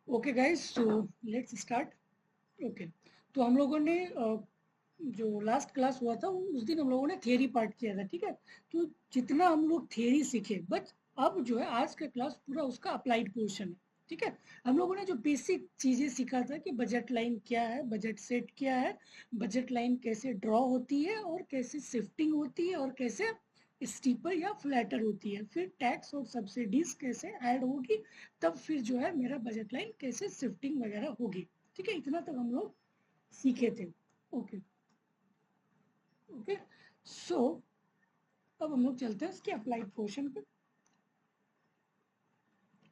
Okay guys, so let's start. Okay, तो हम लोगों ने जो लास्ट क्लास हुआ था उस दिन हम लोगों ने थियरी पार्ट किया था, ठीक है। तो जितना हम लोग थियरी सीखे, बट अब जो है आज का क्लास पूरा उसका अप्लाइड पोर्शन है, ठीक है। हम लोगों ने जो बेसिक चीजें सीखा था कि बजट लाइन क्या है, बजट सेट क्या है, बजट लाइन कैसे ड्रॉ होती है और कैसे शिफ्टिंग होती है और कैसे स्टीपर या फ्लैटर होती है, फिर टैक्स और सब्सिडीज कैसे ऐड होगी, तब फिर जो है मेरा बजट लाइन कैसे शिफ्टिंग वगैरह होगी, ठीक है। इतना तक हम लोग सीखे थे। ओके ओके, सो अब हम लोग चलते हैं इसके अप्लाइड पोर्शन पे।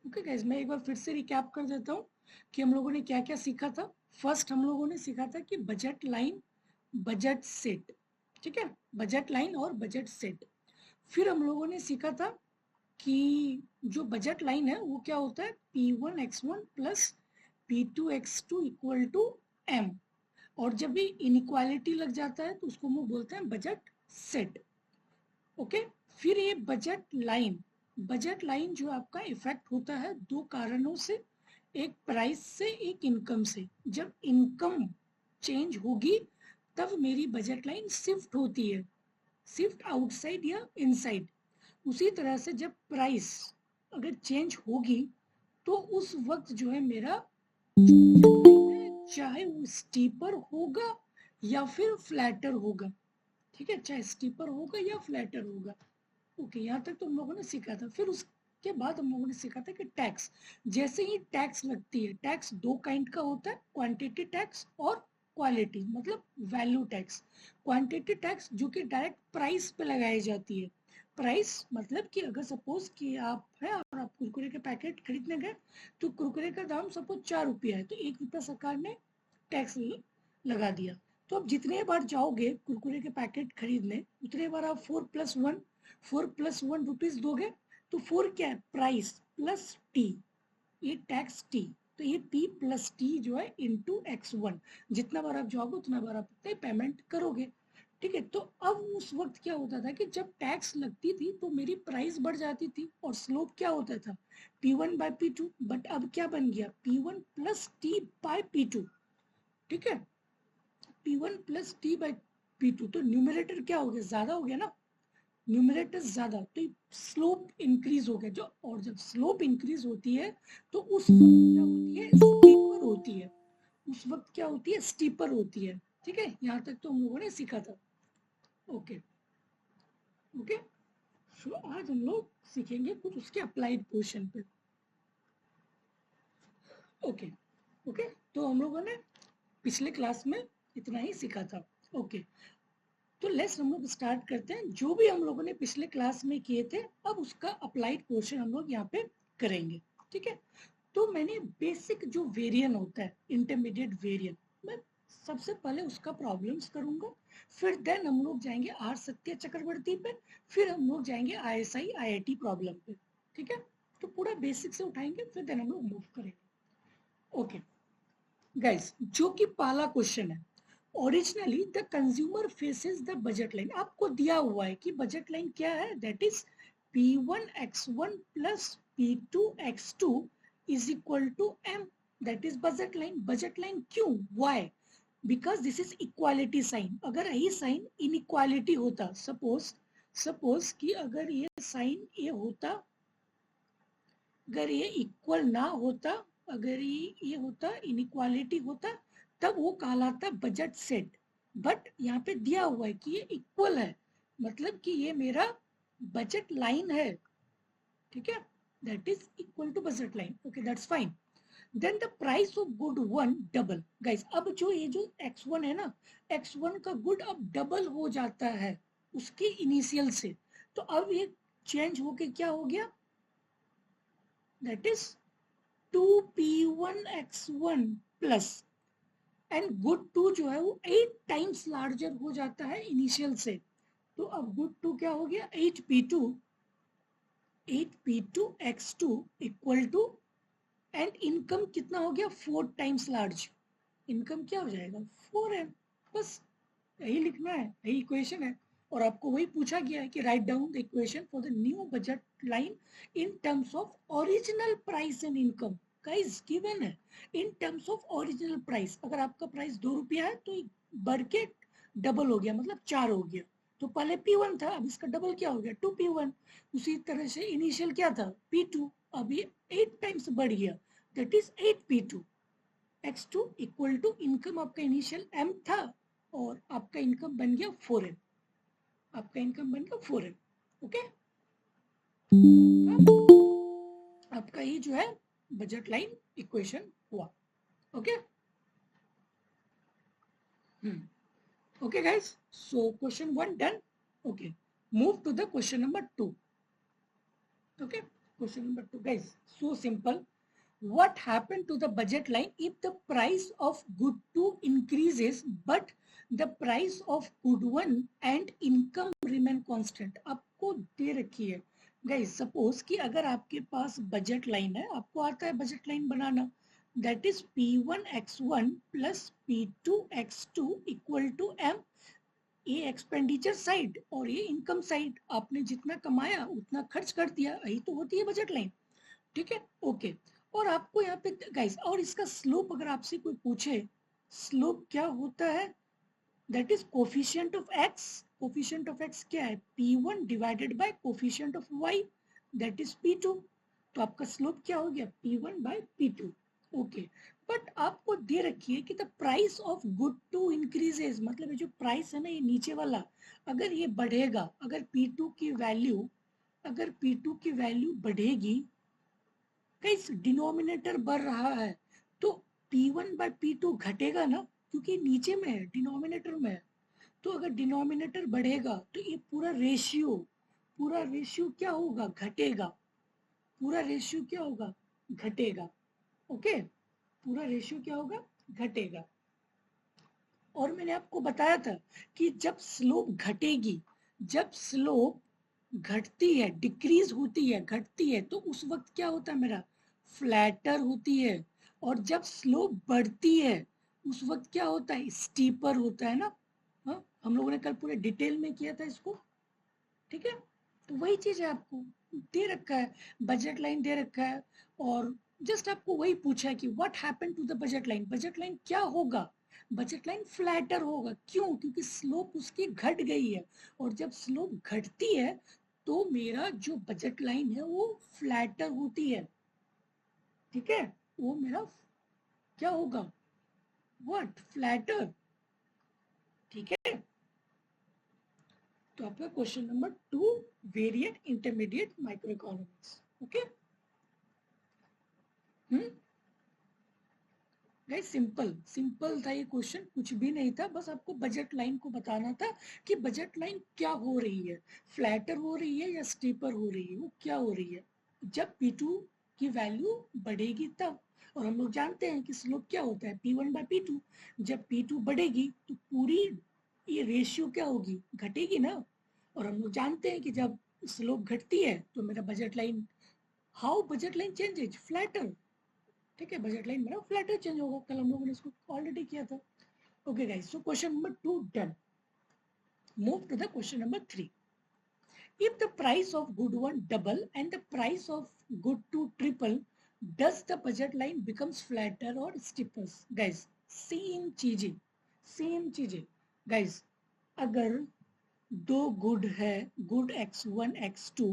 ओके गाइस, मैं एक बार फिर से रिकैप कर देता हूँ कि हम लोगों ने क्या क्या सीखा था। फर्स्ट हम लोगों ने सीखा था कि बजट लाइन, बजट सेट, ठीक है, बजट लाइन और बजट सेट। फिर हम लोगों ने सीखा था कि जो बजट लाइन है वो क्या होता है, P1x1 plus P2x2 equal to M, और जब भी इनइक्वालिटी लग जाता है तो उसको हम लोग बोलते हैं बजट सेट। ओके, फिर ये बजट लाइन जो आपका इफेक्ट होता है दो कारणों से, एक प्राइस से, एक इनकम से। जब इनकम चेंज होगी तब मेरी बजट लाइन शिफ्ट होती है, शिफ्ट आउटसाइड या इनसाइड। उसी तरह से जब प्राइस अगर चेंज होगी तो उस वक्त जो है मेरा, चाहे वो स्टीपर होगा या फिर फ्लैटर होगा, ठीक है, चाहे स्टीपर होगा या फ्लैटर होगा। ओके, यहाँ तक तो हम लोगों ने सीखा था। फिर उसके बाद हम लोगों ने सीखा था कि टैक्स, जैसे ही टैक्स लगती है, टैक्स दो काइंड का होता है, क्वांटिटी टैक्स और क्वालिटी मतलब वैल्यू टैक्स। क्वांटिटी टैक्स जो कि डायरेक्ट प्राइस पे लगाई जाती है। प्राइस मतलब कि अगर सपोज कि आप है और आप कुरकुरे के पैकेट खरीदने गए, तो कुरकुरे का दाम सपोज 4 रुपया है, तो 1 रुपया सरकार ने टैक्स लगा दिया। तो अब जितने बार जाओगे कुरकुरे के पैकेट खरीदने, उतने बार आप 4+1, 4+1 रुपीज दोगे। तो 4 क्या है, प्राइस प्लस टी, ये टैक्स टी। तो ये P प्लस टी जो है इंटू X1, जितना बार आप जाओगे उतना बार आप उतने पेमेंट करोगे, ठीक है। तो अब उस वक्त क्या होता था कि जब टैक्स लगती थी तो मेरी प्राइस बढ़ जाती थी और स्लोप क्या होता था, P1/P2। बट अब क्या बन गया, P1 plus T bye P2, ठीक है। P1 plus T by P2, तो न्यूमरेटर क्या हो गया, ज्यादा हो गया ना, न्यूमरेटर ज्यादा, तो स्लोप इंक्रीज हो गया जो। और जब स्लोप इंक्रीज होती है तो उस वक्त क्या होती है, स्टीपर होती है। उस वक्त क्या होती है, स्टीपर होती है, ठीक है। यहाँ तक तो हम लोगों ने सीखा था। ओके ओके, सो आज हम लोग सीखेंगे कुछ उसके अप्लाइड पोर्शन पे। ओके ओके, तो हम लोगों ने पिछले क्लास में इतना ही सीखा था। ओके, तो लेट्स हम लोग स्टार्ट करते हैं। जो भी हम लोगों ने पिछले क्लास में किए थे अब उसका अप्लाइड पोर्शन हम लोग यहाँ पे करेंगे, ठीक है। तो मैंने बेसिक जो वेरिएंट होता है, इंटरमीडिएट वेरिएंट, मैं सबसे पहले उसका प्रॉब्लम्स करूंगा। फिर देन हम लोग जाएंगे आर सत्य चक्रवर्ती पे, फिर हम लोग जाएंगे ISI IIT प्रॉब्लम पे, ठीक है। तो पूरा बेसिक से उठाएंगे, फिर देन हम लोग मूव करेंगे। ओके गाइस, जो कि पहला क्वेश्चन है, originally the consumer faces the budget line. आपको दिया हुआ है कि बजट लाइन क्या है, that is P1x1 plus P2x2 is equal to M, that is budget line. Budget line क्यों, why, because this is equality sign. अगर यही साइन इनइक्वालिटी होता, सपोज कि अगर ये साइन ये होता, अगर ये इक्वल ना होता, अगर ये होता इनइक्वालिटी होता, तब वो कहलाता बजट सेट। बट यहाँ पे दिया हुआ है कि ये इक्वल है, मतलब कि ये मेरा बजट लाइन है, ठीक है, that is equal to budget line. Okay, that's fine. Then the price of good one double. Guys, अब जो ये जो X1 है ना, X1 का गुड अब डबल हो जाता है उसके इनिशियल से। तो अब ये चेंज होके क्या हो गया, that is 2P1x1 plus, and good two जो है वो 8 टाइम्स लार्जर हो जाता है इनिशियल से। तो अब गुड टू क्या हो गया, 8P2x2 equal to, and income कितना हो गया, 4 टाइम्स लार्ज। इनकम क्या हो जाएगा, 4 है, बस यही लिखना है, यही इक्वेशन है। और आपको वही पूछा गया है कि right down the equation for the new budget line in terms of original price and income. आपका इज गिवन है in terms of original price. अगर आपका प्राइस 2 रुपया है तो बढ़ के डबल हो गया, मतलब 4 हो गया। तो पहले P1 था, अब इसका डबल क्या हो गया 2P1। उसी तरह से इनिशियल क्या था P2, अब ये 8 टाइम्स बढ़ गया, that is 8P2। X2 equal to income आपका इनिशियल M था और आपका इनकम बन गया 4M। आपका इनकम बन गया 4M। ओके, आपका ये जो है बजट लाइन इक्वेशन हुआ। Okay, okay guys, so question 1 done. Okay, move to the question number 2. Okay, question number 2 guys, so simple. What happened to the budget line if the price of good 2 increases but the price of good 1 and income remain constant? आपको दे रखी है guys, suppose कि अगर आपके पास budget line है, आपको आता है budget line banana, that is P1x1 plus P2x2 equal to M। ये एक्सपेंडिचर साइड और ये इनकम साइड, आपने जितना कमाया उतना खर्च कर दिया, यही तो होती है बजट लाइन। ठीक है, ओके। और आपको यहाँ पे गाइस, और इसका स्लोप अगर आपसे कोई पूछे, स्लोप क्या होता है, that is coefficient of x. Coefficient of x क्या है P1 divided by coefficient of Y, that is P2। तो आपका स्लोप क्या हो गया P1 by P2। Okay, but आपको दे रखी है कि the price of good two increases, मतलब ये जो प्राइस है ना, ये नीचे वाला, अगर ये बढ़ेगा, अगर P2 की वैल्यू, अगर P2 की वैल्यू बढ़ेगी, कई डिनोमिनेटर बढ़ रहा है, तो P1 बाय P2 घटेगा ना, क्योंकि नीचे में है, डिनोमिनेटर में है। तो अगर डिनोमिनेटर बढ़ेगा तो ये पूरा रेशियो क्या होगा, घटेगा। पूरा रेशियो क्या होगा, घटेगा। ओके, पूरा रेशियो क्या होगा, घटेगा। और मैंने आपको बताया था कि जब स्लोप घटेगी, जब स्लोप घटती है, डिक्रीज होती है, घटती है, तो उस वक्त क्या होता है मेरा, फ्लैटर होती है। और जब स्लोप बढ़ती है उस वक्त क्या होता है, स्टीपर होता है ना। हाँ, हम लोगों ने कल पूरे डिटेल में किया था इसको। ठीक है, तो वही चीज है, आपको दे रखा है, बजट लाइन दे रखा है, और जस्ट आपको वही पूछा है कि what happen to the budget line. Budget line क्या होगा, बजट लाइन फ्लैटर होगा। क्यों, क्योंकि स्लोप उसकी घट गई है, और जब स्लोप घटती है तो मेरा जो बजट लाइन है वो फ्लैटर होती है। ठीक है, वो मेरा क्या होगा, व्हाट, फ्लैटर। ठीक है, तो आपका question number 2, variate intermediate micro economics. Okay, guys simple simple था ये क्वेश्चन, कुछ भी नहीं था, बस आपको बजट लाइन को बताना था कि बजट लाइन क्या हो रही है, फ्लैटर हो रही है या स्टीपर हो रही है, वो क्या हो रही है जब P2 की वैल्यू बढ़ेगी तब। और हम लोग जानते हैं कि स्लोप क्या होता है P1 बाय P2। जब P2 बढ़ेगी तो पूरी ये रेशियो क्या होगी, घटेगी ना। और हम लोग जानते हैं कि जब स्लोप घटती है तो मेरा budget line, how budget line changes, flatter. ठीक है, बजट लाइन मेरा फ्लैटर चेंज होगा, कल हम लोगों ने इसको ऑलरेडी किया था। Okay guys, so question number 2 done. Move to the question number 3। if the price of good 1 double and the price of good 2 triple, does the budget line becomes flatter or steeper? guys same चीजें guys, अगर दो good है, good X1 X2,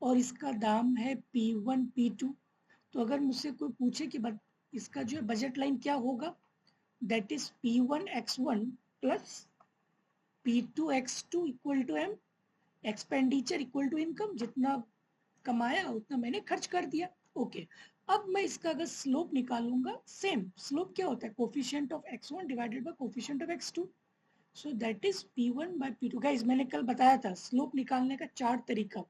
और इसका दाम है P1 P2, तो अगर मुझसे कोई पूछे कि इसका जो है बजट लाइन क्या होगा, that is P1x1 plus P2x2 equal to M। Expenditure equal to income, जितना कमाया उतना मैंने खर्च कर दिया। ओके, अब मैं इसका अगर स्लोप निकालूंगा, सेम स्लोप क्या होता है, coefficient of X1 divided by coefficient of X2, so that is P1 by P2। Guys मैंने कल बताया था स्लोप निकालने का 4 तरीका।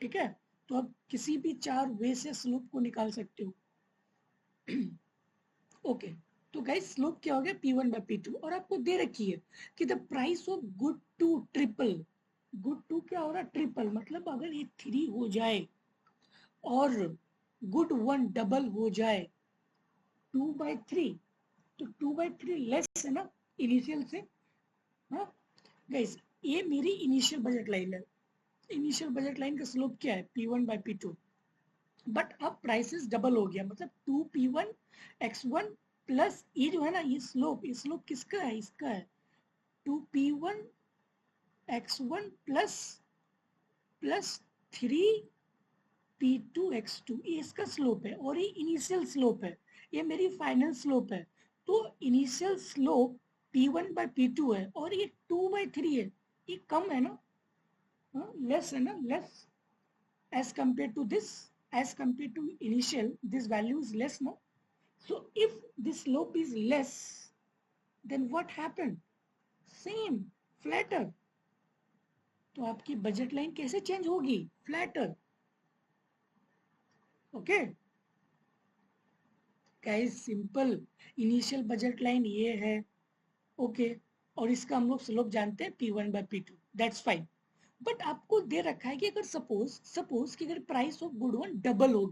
ठीक है, तो अब किसी भी 4 वे से स्लोप को निकाल सकते हो। ओके, तो गाइस स्लोप क्या हो गया P1 बाय P2, और आपको दे रखी है कि the price of good 2 triple, good 2 क्या हो रहा है, ट्रिपल, मतलब अगर ये 3 हो जाए और गुड 1 डबल हो जाए 2/3, तो 2/3 लेस है ना इनिशियल से। हाँ गाइस, ये मेरी इनिशियल बजट लाइन है। इनिशियल बजट लाइन का स्लोप क्या है P1 बाय P2। बट अब प्राइसेस डबल हो गया, मतलब 2p1x1 प्लस ये जो है ना ये स्लोप किसका है, इसका है 2p1x1 प्लस 3p2x2, ये इसका स्लोप है और ये इनिशियल स्लोप है, ये मेरी फाइनल स्लोप है। तो इनिशियल स्लोप p1/p2 है और ये 2/3 है, ये कम है ना, लेस है ना, less as compared to this, as compared to initial, this value is less, no? So if this slope is less, then what happened? Same, flatter. तो आपकी बजट लाइन कैसे चेंज होगी, flatter. Okay guys, simple, initial budget line ये है, okay और इसका हम लोग स्लोप जानते हैं p1/p2, दैट्स फाइन। बट आपको दे रखा है कि अगर सपोज कि अगर price of good one double हो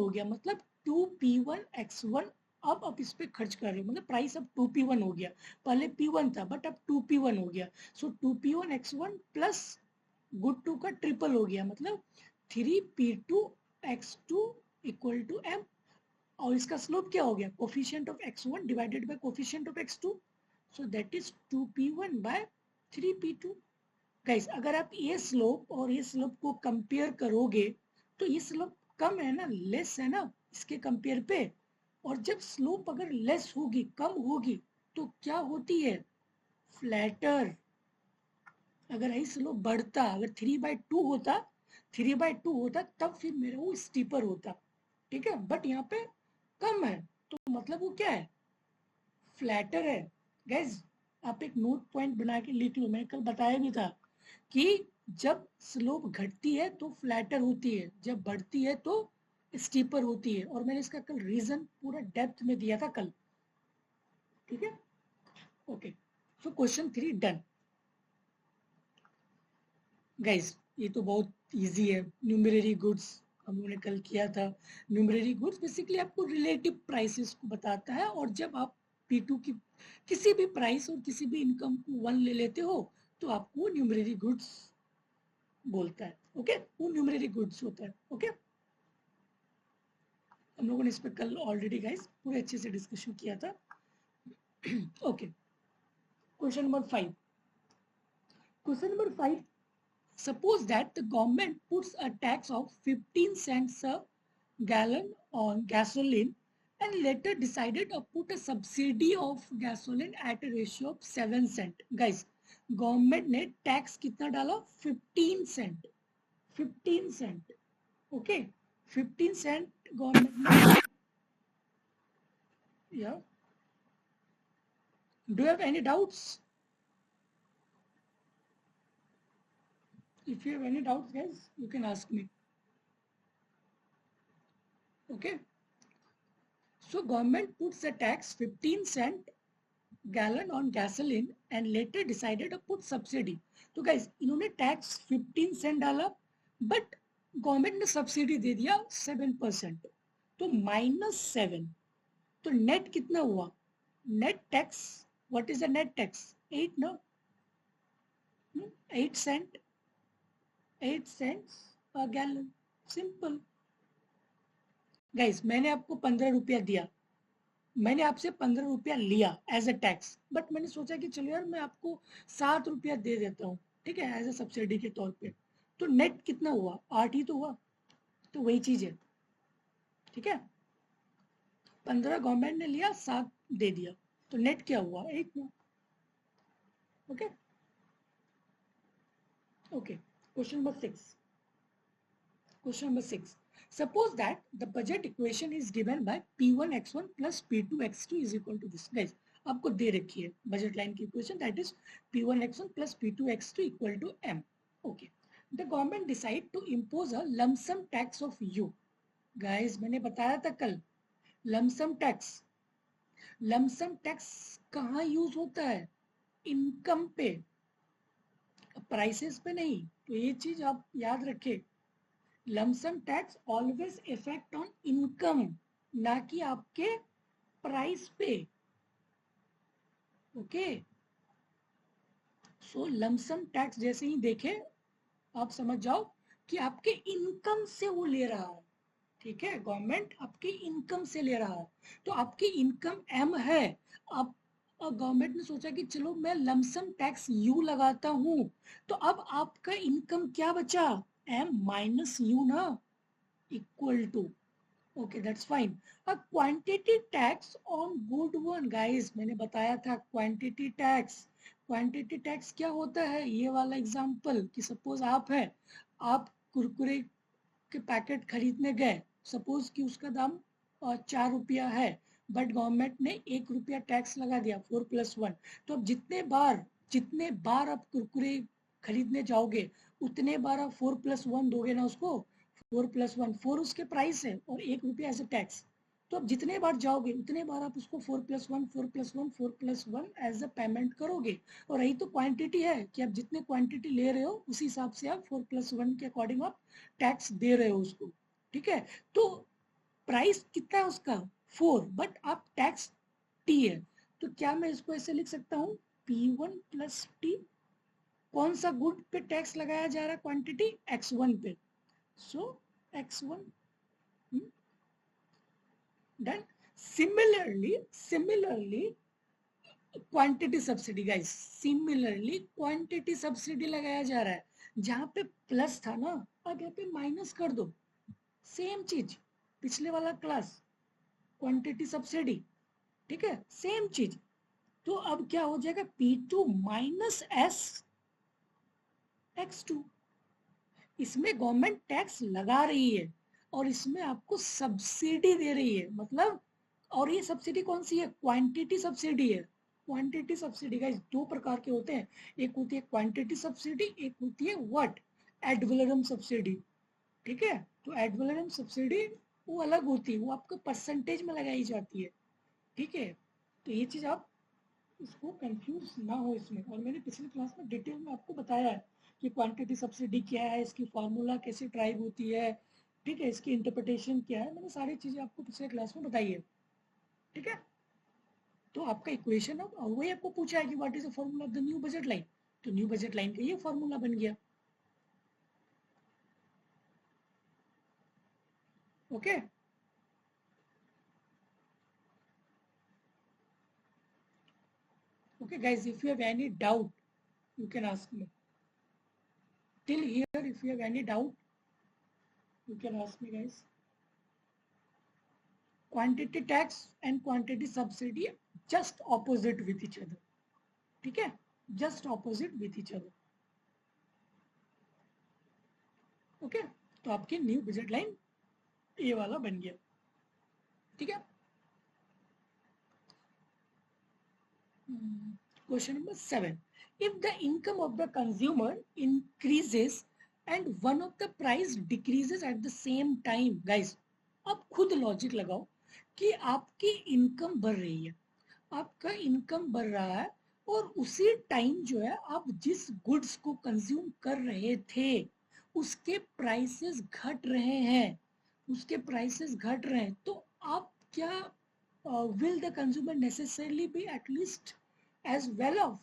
गया मतलब 2p1x1, अब आप इस पे खर्च कर रहे हो, मतलब प्राइस अब 2p1 हो गया, पहले p1 था बट अब 2p1 हो गया। सो 2p1x1 प्लस गुड टू का ट्रिपल हो गया, मतलब 3p2x2 इक्वल टू m, और इसका स्लोप क्या हो गया, coefficient of x1 divided by coefficient of x2, so that is 2p1/3p2। Guys अगर आप ये स्लोप और ये स्लोप को कंपेयर करोगे तो ये स्लोप कम है ना, लेस है ना इसके कंपेयर पे, और जब स्लोप अगर लेस होगी, कम होगी, तो क्या होती है, फ्लैटर। अगर यही स्लोप बढ़ता, अगर 3/2 होता तब फिर मेरा वो स्टीपर होता, ठीक है, बट यहाँ पे कम है, तो मतलब वो क्या है, फ्लैटर है। गाइस आप एक नोट पॉइंट बना के लिख लो, मैंने कल बताया भी था कि जब स्लोप घटती है तो फ्लैटर होती है, जब बढ़ती है तो स्टीपर होती है, और मैंने इसका कल रीजन पूरा डेप्थ में दिया था कल, ठीक है। Okay, so question 3 done. Guys ये तो बहुत इजी है, न्यूमररी गुड्स हम लोगों ने कल किया था। न्यूमररी गुड्स बेसिकली आपको रिलेटिव प्राइसेस को बताता है, और जब आप P2 की किसी भी प्राइस और किसी भी इनकम को 1 ले लेते हो तो आपको न्यूमररी गुड्स बोलता है, ओके, वो न्यूमररी गुड्स होता है, ओके। हम लोगों ने इस पर कल ऑलरेडी गाइस पूरे अच्छे से डिस्कशन किया था। Okay, question number 5। Question number 5, suppose that the government puts a tax of 15 cents a gallon on gasoline and later decided to put a subsidy of gasoline at a ratio of 7 cent। guys government ने tax कितना डाला, 15 cent, 15 cent, okay 15 cent government ने, या do you have any doubts? If you have any doubts guys you can ask me, okay। So government puts a tax 15 cent gallon on gasoline and later decided to put subsidy। तो guys इन्होंने tax 15 cent डाला but government ने subsidy दे दिया 7%, तो -7, तो net कितना हुआ, net tax, what is the net tax, 8 ना, 8 cent, 8 cents per gallon, simple. Guys मैंने आपको 15 रुपया दिया, मैंने आपसे 15 रुपया लिया एज अ टैक्स, बट मैंने सोचा कि चलो यार मैं आपको 7 रुपया दे देता हूँ, ठीक है, एज अ सब्सिडी के तौर पे, तो नेट कितना हुआ, 8 ही तो हुआ, तो वही चीज है, ठीक है। 15 गवर्नमेंट ने लिया, 7 दे दिया, तो नेट क्या हुआ, 8 में, okay. Okay, question number 6। Question number 6. Suppose that the budget equation is given by P1x1 plus P2x2 is equal to this. Guys, आपको दे रखी है बजट लाइन की equation, that is P1x1 plus P2x2 equal to M. Okay. The government decide to impose a lump sum tax of U. Guys, मैंने बताया था कल, lump सम tax कहाँ use होता है, इनकम पे, प्राइसेस पे नहीं, तो ये चीज आप याद रखें, lump sum tax always effect on income, ना कि आपके प्राइस पे, ओके। सो लमसम टैक्स जैसे ही देखे आप समझ जाओ कि आपके इनकम से वो ले रहा है, ठीक है, गवर्नमेंट आपकी इनकम से ले रहा है, तो आपकी इनकम m है। अब गवर्नमेंट ने सोचा कि चलो मैं लमसम टैक्स u लगाता हूं, तो अब आपका इनकम क्या बचा, m माइनस यू ना, equal to, okay that's fine. अब quantity tax on good one guys, मैंने बताया था क्वांटिटी टैक्स, क्वांटिटी टैक्स क्या होता है, ये वाला एग्जांपल कि सपोज आप है, आप कुरकुरे के पैकेट खरीदने गए, सपोज कि उसका दाम 4 रुपया है, बट गवर्नमेंट ने 1 रुपया टैक्स लगा दिया, 4+1, तो अब जितने बार आप कुरकुरे खरीदने जाओगे उतने बार आप 4+1 दोगे ना उसको, 4+1, 4 उसके प्राइस है और 1 रुपया एज ए टैक्स, तो आप जितने बार जाओगे उतने बार आप उसको 4+1 4+1 4+1 एज अ पेमेंट करोगे। और यही तो क्वांटिटी है कि आप जितने क्वांटिटी ले रहे हो उसी हिसाब से आप 4+1 के अकॉर्डिंग आप टैक्स दे रहे हो उसको, ठीक है। तो प्राइस कितना है उसका 4, बट आप टैक्स टी है, तो क्या मैं इसको ऐसे लिख सकता हूँ P1+T, कौन सा गुड पे टैक्स लगाया जा रहा है, क्वांटिटी X1 पे, सो X1 done. Similarly quantity subsidy guys, similarly quantity subsidy लगाया जा रहा है, जहां पे प्लस था ना अब यहाँ पे माइनस कर दो, सेम चीज, पिछले वाला क्लास, क्वांटिटी सब्सिडी, ठीक है सेम चीज। तो अब क्या हो जाएगा P2 माइनस एस X2, इसमें गवर्नमेंट टैक्स लगा रही है और इसमें आपको सब्सिडी दे रही है, मतलब, और ये सब्सिडी कौन सी है, क्वांटिटी सब्सिडी है। क्वांटिटी सब्सिडी का दो प्रकार के होते हैं, एक होती है क्वांटिटी सब्सिडी, एक होती है व्हाट, एड वैलोरम सब्सिडी, ठीक है। तो एड वैलोरम सब्सिडी वो अलग होती है, वो आपको परसेंटेज में लगाई जाती है, ठीक है। तो ये चीज आप इसको कंफ्यूज ना हो इसमें, और मैंने पिछली क्लास में डिटेल में आपको बताया है कि क्वांटिटी सब्सिडी क्या है, इसकी फार्मूला कैसे ड्राइव होती है, ठीक है, इसकी इंटरप्रिटेशन क्या है, मैंने सारी चीजें आपको पिछले क्लास में बताई है, ठीक है। तो आपका इक्वेशन अब वही आपको पूछा है कि what is the formula of the new budget line, तो न्यू बजट लाइन का ये फार्मूला बन गया, okay. Okay guys, if you have any doubt you can ask me till here, if you have any doubt you can ask me guys. Quantity tax and quantity subsidy just opposite with each other, ठीक है, just opposite with each other, okay. तो आपकी new budget line ये वाला बन गया, ठीक है। Question number 7, if the income of the consumer increases and one of the price decreases at the same time, guys आप खुद लॉजिक लगाओ कि आपकी इनकम बढ़ रही है, आपका इनकम बढ़ रहा है और उसी टाइम जो है आप जिस गुड्स को कंज्यूम कर रहे थे उसके प्राइसेस घट रहे हैं, उसके प्राइसेस घट रहे हैं, तो आप क्या, will the consumer necessarily be at least as well off,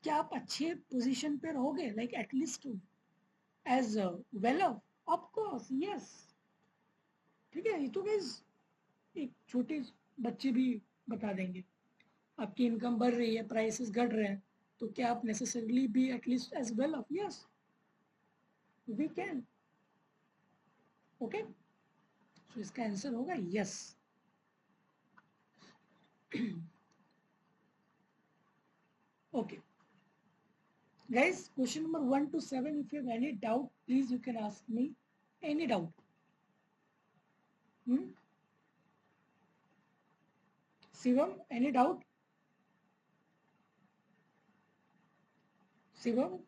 क्या आप अच्छे पोजीशन पे रहोगे, like at least as well off, of course yes, ठीक है। ये तो गाइस एक छोटे बच्चे भी बता देंगे, आपकी इनकम बढ़ रही है, प्राइसेस घट रहे हैं, तो क्या आप necessarily be at least as well off, yes we can, okay. So इसका आंसर होगा yes. Okay guys, question number 1 to 7, if you have any doubt please you can ask me any doubt. Shivam, any doubt? Shivam?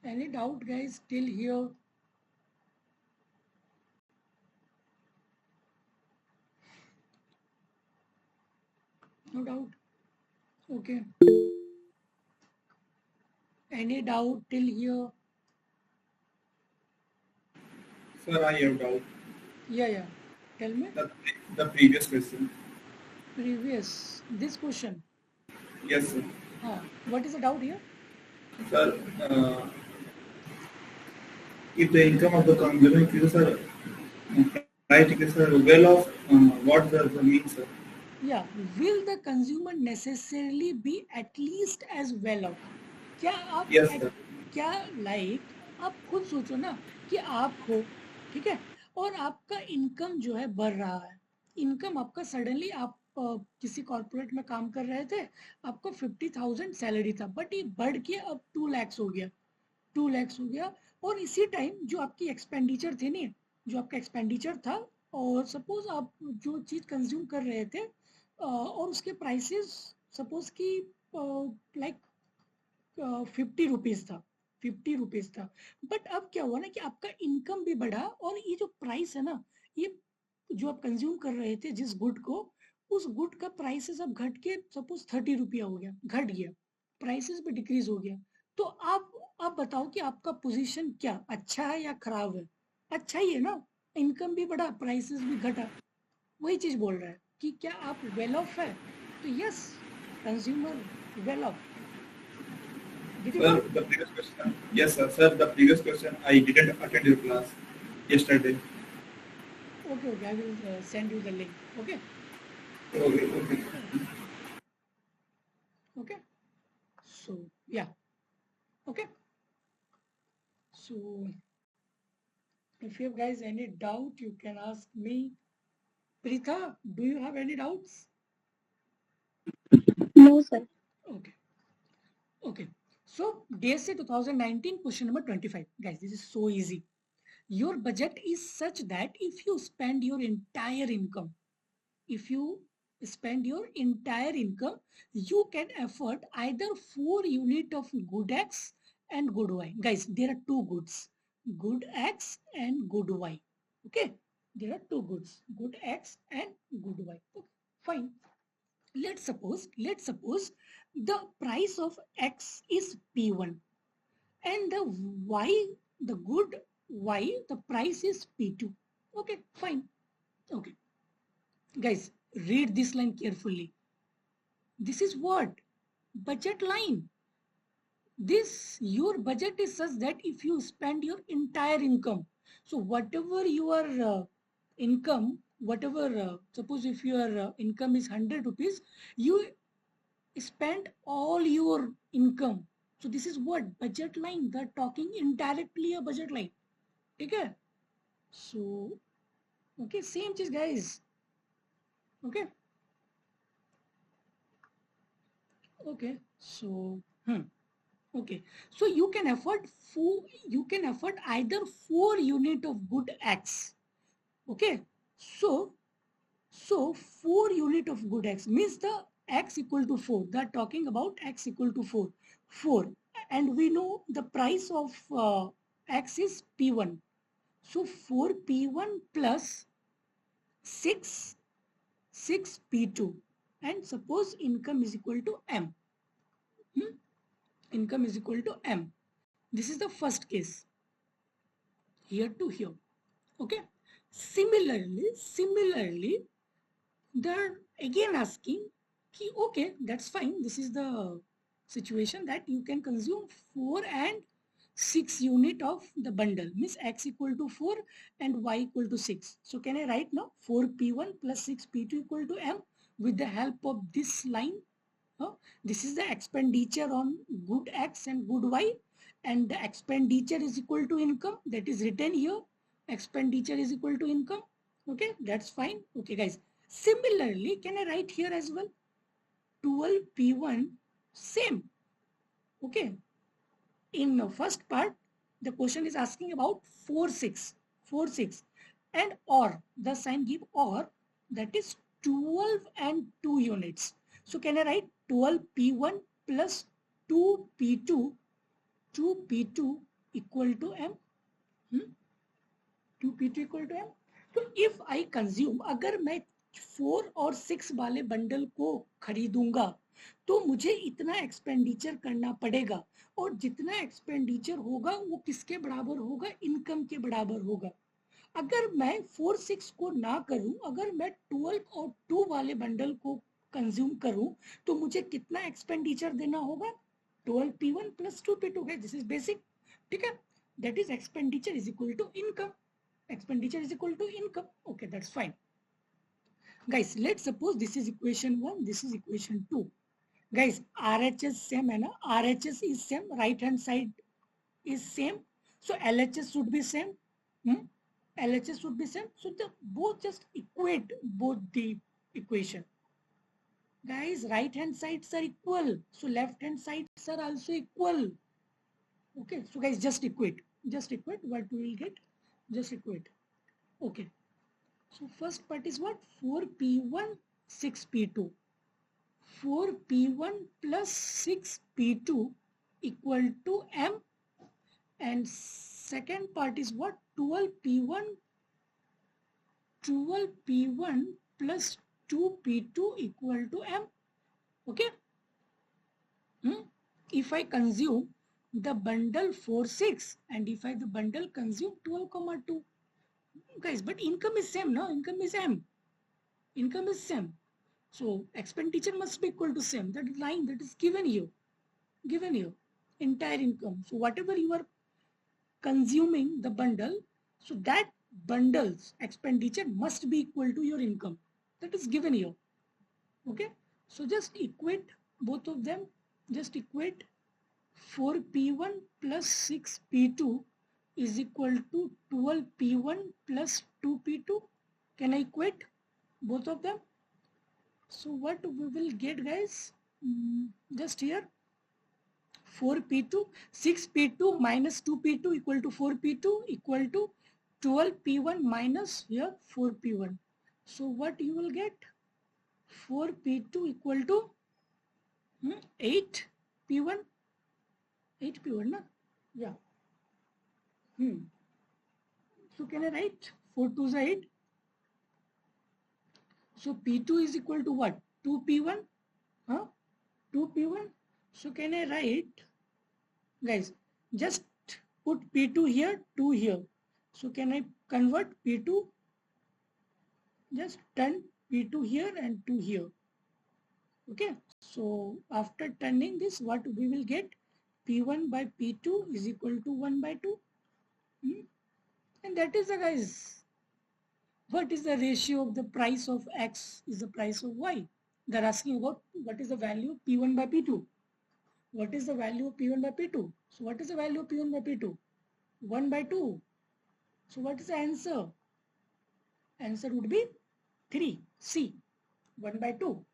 Any doubt guys till here? No doubt, okay. Any doubt till here? Sir, I have doubt. Yeah, tell me. The previous question. Previous, this question. Yes, sir. हाँ, what is the doubt here? Sir, if the income of the consumer increases, sir, price decreases, sir, well off, what does that mean, sir? Yeah, will the consumer necessarily be at least as well off? क्या आप Yes, sir. क्या like आप खुद सोचो ना कि आप हो, ठीक है, और आपका इनकम जो है बढ़ रहा है, इनकम आपका सडनली आप किसी कॉर्पोरेट में काम कर रहे थे, आपको 50,000 सैलरी था, बट ये बढ़ के अब 2 lakhs हो गया, 2 lakhs हो गया, और इसी टाइम जो आपकी एक्सपेंडिचर थे नहीं, जो आपका एक्सपेंडिचर था, और सपोज आप जो चीज कंज्यूम कर रहे थे और उसके प्राइसेस सपोज कि लाइक 50 रुपीज था, 50 रुपीज था, बट अब क्या हुआ ना कि आपका इनकम भी बढ़ा, और ये जो प्राइस है ना, ये जो आप कंज्यूम कर रहे थे जिस गुड को, उस गुड का प्राइसेस अब घट के सपोज 30 रुपया हो गया, घट गया, प्राइसेस भी डिक्रीज हो गया, तो आप बताओ कि आपका पोजीशन क्या अच्छा है या खराब है? अच्छा ही है ना, इनकम भी बढ़ा, प्राइसेस भी घटा, वही चीज बोल रहा है कि क्या आप वेल ऑफ है, तो yes, consumer well of. Did you Sir, got? the previous question. Yes, sir. Sir, the previous question, I didn't attend your class yesterday. Okay, okay, I will send you the link. Okay, Okay, okay. okay. So yeah, okay. So if you have guys any doubt, you can ask me. Pritha, do you have any doubts? No, sir. Okay, okay. So DSA 2019 question number 25. Guys, this is so easy. Your budget is such that if you spend your entire income, if you spend your entire income, you can afford either 4 unit of good X and good Y. Guys, there are two goods, good X and good Y. Okay, there are two goods, good X and good Y. Okay, fine. Let's suppose the price of X is P1 and the Y, the good Y, the price is P2. Okay, fine. Okay, guys, read this line carefully. This is what? Budget line. This, your budget is such that if you spend your entire income, so whatever your income, whatever, suppose if your income is 100 rupees, you spend all your income. So this is what? Budget line. They're talking indirectly a budget line. Okay? So, okay, same cheese, guys. Okay? Okay, so okay, so you can afford either 4 unit of good X. Okay, so 4 unit of good X means the X equal to 4. They're talking about X equal to 4. 4, and we know the price of X is P1. So 4 P1 plus 6 P2, and suppose income is equal to M. Income is equal to M. This is the first case, here to here. Okay. Similarly, they're again asking, okay, that's fine. This is the situation that you can consume 4 and 6 unit of the bundle, means X equal to 4 and Y equal to 6. So can I write now 4P1 plus 6P2 equal to M with the help of this line? This is the expenditure on good X and good Y, and the expenditure is equal to income, that is written here. Expenditure is equal to income. Okay, that's fine. Okay, guys. Similarly, can I write here as well? 12P1, same. Okay. In the first part, the question is asking about 4, 6. And or, the sign give or, that is 12 and 2 units. So can I write 12P1 plus 2P2, 2P2 equal to M? 2P2 equal to M. तो if I consume, अगर मैं 4 और 6 वाले bundle को खरीदूंगा, तो मुझे इतना expenditure करना पड़ेगा, और जितना एक्सपेंडिचर होगा वो किसके बराबर होगा? इनकम के बराबर होगा। अगर मैं 4 6 को ना करूं, अगर मैं 12 और 2 वाले बंडल को कंज्यूम करूं तो मुझे कितना एक्सपेंडिचर देना होगा, 12P1 plus 2P2, this is basic, ठीक है, that is expenditure is equal to income, expenditure is equal to income, okay that's fine. Guys, let's suppose this is equation 1, this is equation 2. Guys, RHS same है ना, RHS is same, right hand side is same, so LHS should be same. LHS should be same, so the both just equate both the equation. Guys, right hand sides are equal, so left hand sides are also equal. Okay, so guys, just equate what we will get, just equate. Okay, so first part is what, 4P1 6P2, 4P1 plus 6P2 equal to M, and second part is what, 12P1 plus 2P2 equal to M. Okay, if I consume the bundle 4 6 and if I the bundle consume 12,2, guys, but income is same, no, income is M, income is same, so expenditure must be equal to same, that line that is given you entire income. So whatever you are consuming the bundle, so that bundle's expenditure must be equal to your income, that is given here. Okay, so just equate both of them, just equate 4P1 plus 6P2 is equal to 12P1 plus 2P2. Can I equate both of them? So what we will get, guys, just here 4P2, 6P2 minus 2P2 equal to 4P2 equal to 12P1 minus here 4P1. So what you will get, 4P2 equal to 8P1, 8P1, na? Yeah. So can I write 4 2 is 8? So P2 is equal to what? 2P1? 2P1. So can I write, guys, just put P2 here, 2 here. So can I convert P2? Just turn P2 here and 2 here. Okay. So after turning this, what we will get? P1 by P2 is equal to 1 by 2. And that is the, guys, what is the ratio of the price of X is the price of Y. They're asking about what is the value of P1 by P2. What is the value of P1 by P2? So what is the value of P1 by P2? 1 by 2. So what is the answer? Answer would be 3. C. 1 by 2.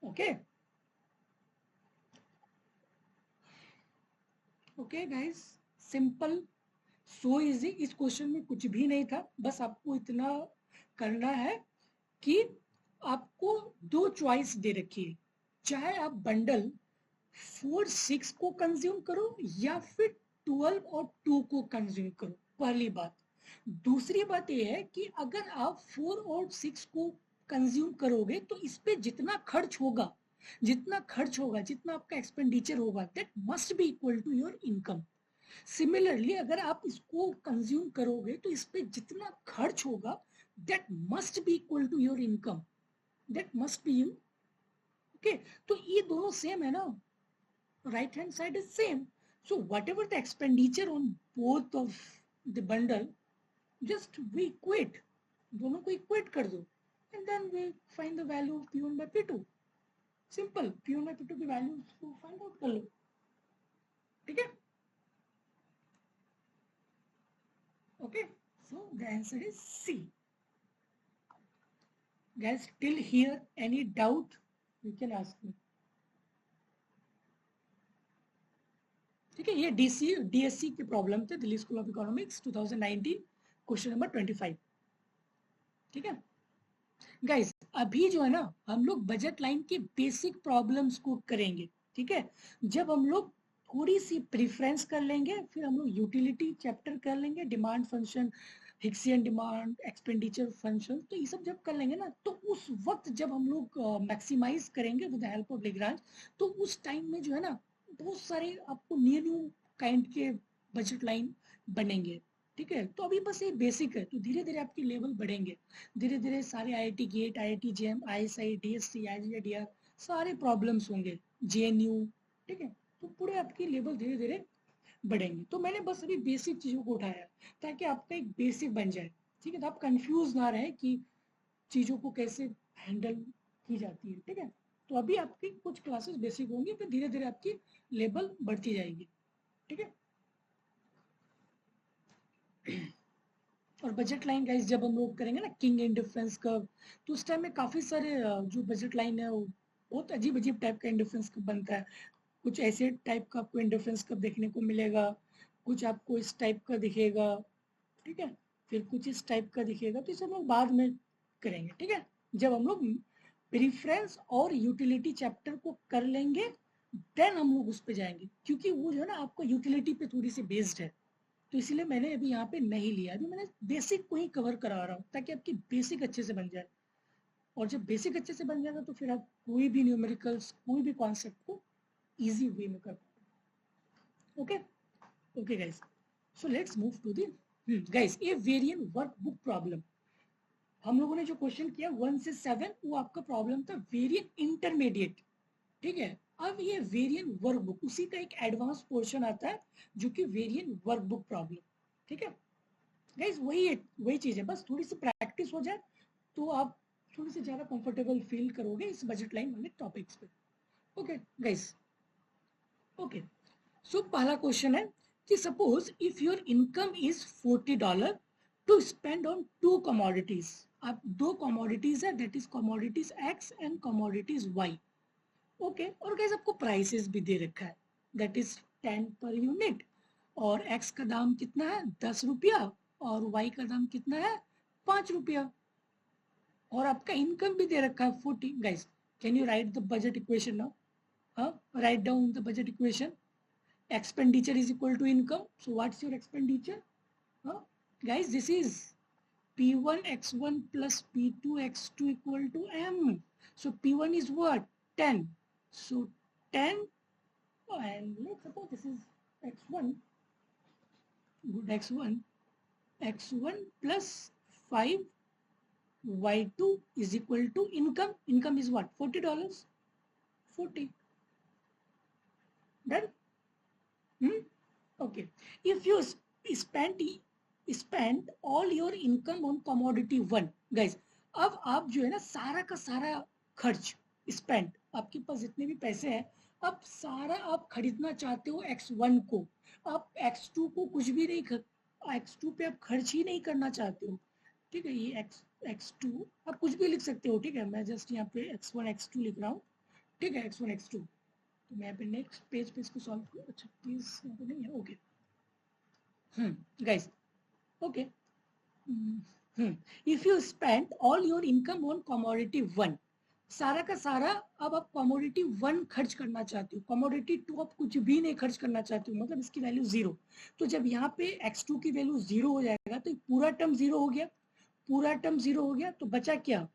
Okay. Okay guys. Simple. So easy. इस question में कुछ भी नहीं था, बस आपको इतना करना है कि आपको दो चॉइस दे रखी है, चाहे आप बंडल 4 6 को कंज्यूम करो या फिर 12 और 2 को कंज्यूम करो, पहली बात. दूसरी बात यह है कि अगर आप 4 और 6 को कंज्यूम करोगे तो इस पे जितना खर्च होगा, जितना आपका एक्सपेंडिचर होगा, that must be equal to your income. Similarly अगर आप इसको कंज्यूम करोगे तो इस पे जितना खर्च होगा, that must be equal to your income, that must be you. Okay, तो ये दोनों सेम है ना, right hand side is same, so whatever the expenditure on both of the bundle, just we equate, दोनों को equate कर दो, and then we find the value of P1 by P2. Simple. P1 by P2 की value को find out कर लो. ठीक है. Okay, so the answer is C. Guys, till here any doubt you can ask me. ठीक है, ये DSC के problem थे, Delhi school of economics 2019, question number 25. ठीक है गाइस, अभी जो है ना हम लोग बजट लाइन के बेसिक प्रॉब्लम्स को करेंगे. ठीक है, जब हम लोग थोड़ी सी प्रेफरेंस कर लेंगे, फिर हम लोग यूटिलिटी चैप्टर कर लेंगे, demand function, Hicksian demand, expenditure function, तो ये सब जब कर लेंगे ना, तो उस वक्त जब हम लोग मैक्सिमाइज करेंगे with the help of Lagrange, तो उस टाइम में जो है ना बहुत सारे आपको न्यू काइंड के बजट लाइन बनेंगे. ठीक है। तो अभी बस ये बेसिक है, तो धीरे धीरे आपकी लेवल बढ़ेंगे, धीरे धीरे सारे IIT GATE, IIT JAM, ISI, DSC, IGDR सारे प्रॉब्लम्स होंगे, JNU, ठीक है। तो पूरे आपकी लेवल धीरे धीरे बढ़ेंगे। तो मैंने बस अभी बेसिक चीजों को उठाया ताकि आपका एक बेसिक बन जाए, ठीक है। तो आप कंफ्यूज ना रहे कि चीजों को कैसे हैंडल की जाती है, ठीक है। तो अभी आपकी कुछ क्लासेस बेसिक होंगी, फिर धीरे धीरे आपकी लेवल बढ़ती जाएगी, ठीक है। और बजट लाइन गाइस जब हम लोग करेंगे ना किंग इंडिफरेंस कर्व, तो उस टाइम में काफी सारे जो बजट लाइन है वो बहुत अजीब अजीब टाइप का इंडिफरेंस कर्व बनता है। कुछ ऐसे टाइप का आपको इंडिफरेंस कर्व देखने को मिलेगा, कुछ आपको इस टाइप का दिखेगा, ठीक है। फिर कुछ इस टाइप का दिखेगा, तो इसे हम लोग बाद में करेंगे, ठीक है। जब हम लोग प्रीफ्रेंस और यूटिलिटी चैप्टर को कर लेंगे देन हम लोग उस पर जाएंगे, क्योंकि वो जो है ना आपको यूटिलिटी पे थोड़ी सी बेस्ड है, तो इसलिए मैंने अभी यहाँ पे नहीं लिया। अभी मैंने बेसिक को ही कवर करा रहा हूँ ताकि आपकी बेसिक अच्छे से बन जाए, और जब बेसिक अच्छे से बन जाएगा तो फिर आप कोई भी न्यूमेरिकल्स, कोई भी कॉन्सेप्ट को इजी वे में कर पाओगे। Okay okay guys, so let's move to the guys a variant workbook problem. हम लोगों ने जो क्वेश्चन किया 1 से 7 वो आपका प्रॉब्लम था वेरिएंट इंटरमीडिएट, ठीक है। अब ये वेरिएंट वर्कबुक उसी का एक एडवांस पोर्शन आता है जो कि वेरिएंट वर्कबुक प्रॉब्लम, ठीक है। गाइस वही है, वही चीज है, बस थोड़ी सी प्रैक्टिस हो जाए तो आप थोड़ी सी ज्यादा कंफर्टेबल फील करोगे इस बजट लाइन वाले टॉपिक्स पे। Okay guys, okay. सो पहला क्वेश्चन है कि suppose if your income is $40 to spend on two commodities. आप दो कमोडिटीज है, that is commodities X and commodities Y, okay. और गाइस आपको प्राइसेस भी दे रखा है, दैट इज 10 पर यूनिट, और एक्स का दाम कितना है 10 रुपया, और वाई का दाम कितना है 5 रुपया, और आपका इनकम भी दे रखा है 40। Guys can you write the budget equation now? हाँ, right down the budget equation. Expenditure is equal to income, so what's your expenditure? Huh? Guys, this is P1 x1 plus P2 x2 equal to M. So P1 is what? 10. So 10, and let's suppose this is x1, good, x1 plus 5 y2 is equal to income. Income is what? $40. 40. Done? Okay. If you spend all your income on commodity one, guys, अब आप जो है ना सारा का सारा खर्च spend, आपके पास जितने भी पैसे हैं अब सारा आप खरीदना चाहते हो X1 को, आप X2 को कुछ भी नहीं X2 पे आप खर्च ही नहीं करना चाहते हो, ठीक है। ये X2 आप कुछ भी लिख सकते हो, ठीक है। मैं जस्ट यहाँ पे X1 X2 लिख रहा हूँ, ठीक है, X1 X2। तो मैं यहाँ पे नेक्स्ट पेज पे इसको सॉल्व करूँ, अच्छा प्लीज यहाँ पे नहीं है, okay. Guys, okay. If you spend all your income on commodity one, सारा का सारा अब आप कमोडिटी वन खर्च करना चाहते हो, कमोडिटी टू आप कुछ भी नहीं खर्च करना चाहते हो, मतलब इसकी वैल्यू जीरो। तो जब यहाँ पे x2 की वैल्यू जीरो हो जाएगा तो पूरा टर्म जीरो हो गया, पूरा टर्म जीरो हो गया, तो बचा क्या?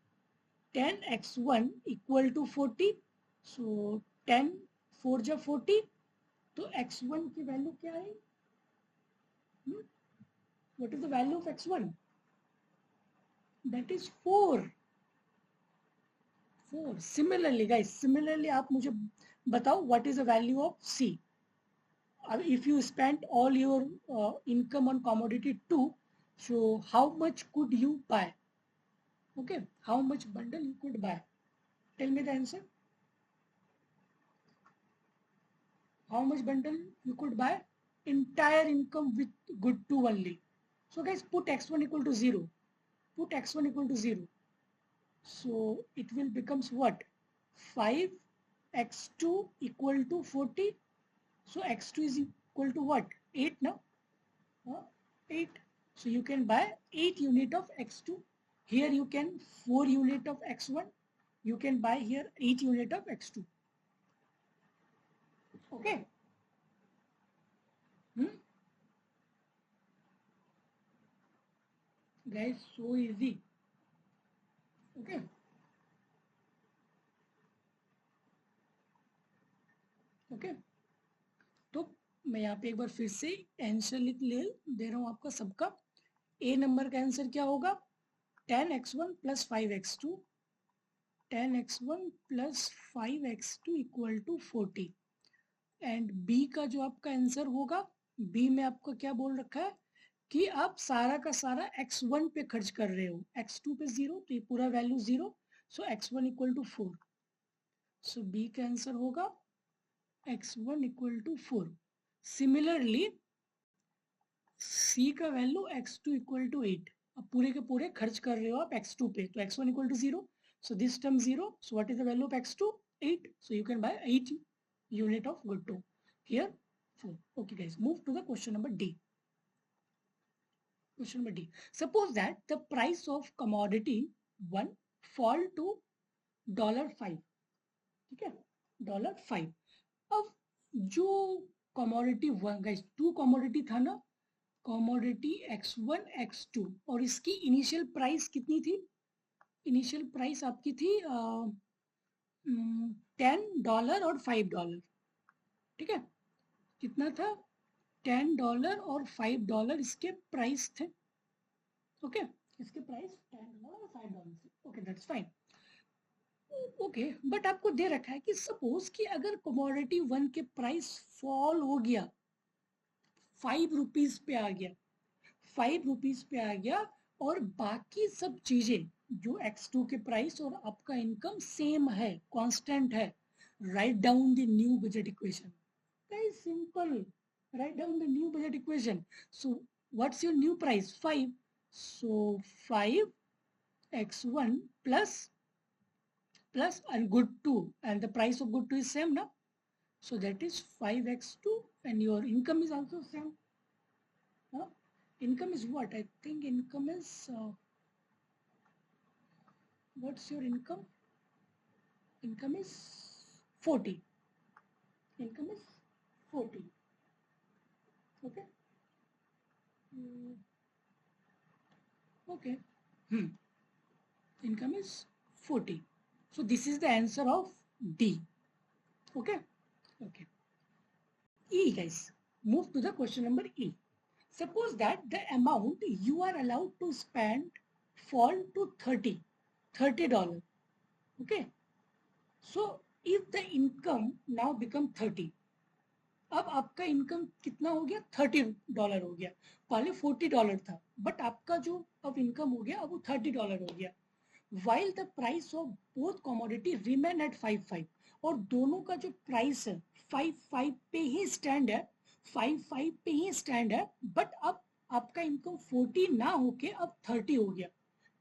10x1 इक्वल टू 40, सो 10 4 जा 40, तो x1 की वैल्यू क्या है? What is the value of x1? That is 4. 4. Similarly, guys, similarly आप मुझे बताओ what is the value of C? If you spent all your income on commodity 2, so how much could you buy? Okay, how much bundle you could buy? Tell me the answer. How much bundle you could buy? Entire income with good 2 only. So guys, put x1 equal to 0. Put x1 equal to 0. So it will becomes what? 5 x2 equal to 40. So x2 is equal to what? 8 now? 8. So you can buy 8 unit of x2. Here you can 4 unit of x1. You can buy here 8 unit of x2. Okay. Guys, so easy. Okay. Okay, तो मैं यहाँ पे एक बार फिर से answer लिख दे रहा हूँ आपका सबका। ए नंबर का आंसर क्या होगा? 10x1 plus 5x2, 10x1 plus 5x2 equal to 40। And B का जो आपका आंसर होगा, बी में आपका क्या बोल रखा है कि आप सारा का सारा x1 पे खर्च कर रहे हो, x2 पे 0, तो ये पूरा value 0, so x1 equal to 4। So B का आंसर होगा x1 इक्वल टू 4। सिमिलरली सी का वैल्यू x2 इक्वल टू 8। अब पूरे के पूरे खर्च कर रहे हो आप x2 पे, तो x1 equal to 0, so this term 0, so what is the value of x2? 8, so you can buy 8 unit of Gutto. Here 4. Okay guys, move to the question number D. Question number D. Suppose that the price of commodity 1 fall to $5, ठीक है, $5। अब जो commodity 1 guys, 2 commodity था ना, commodity x1 x2, और इसकी initial price कितनी थी? इनिशियल प्राइस आपकी थी $10 और $5, ठीक है। कितना था? $10 और $5 इसके प्राइस थे, ओके। इसके प्राइस $10 और $5 थे, okay that's fine. Okay, but आपको दे रखा है कि सपोज कि अगर कमोडिटी 1 के प्राइस फॉल हो गया, 5 रुपीज पे आ गया, 5 रुपीज पे आ गया, और बाकी सब चीजें जो x2 के प्राइस और आपका इनकम सेम है, कांस्टेंट है, right down the new budget equation. Very simple, right down the new budget equation. So what's your new price? 5, so 5x1 plus and good 2, and the price of good 2 is same now, so that is 5x2, and your income is also same. Income is what? I think income is what's your income? Income is 40. Income is 40. Okay. Okay. Income is 40. So this is the answer of D. Okay. Okay. E guys. Move to the question number E. Suppose that the amount you are allowed to spend fall to $30. Okay. So if the income now become 30, अब आपका income कितना हो गया? $30 हो गया। पहले $40 था, but आपका जो अब इनकम हो गया अब वो $30 हो गया। While the price of both commodity remain at 5 और दोनों का जो प्राइस है 5 पे ही स्टैंड है, 5 पे ही स्टैंड है, बट अब आपका इनकम 40 ना होके अब 30 हो गया,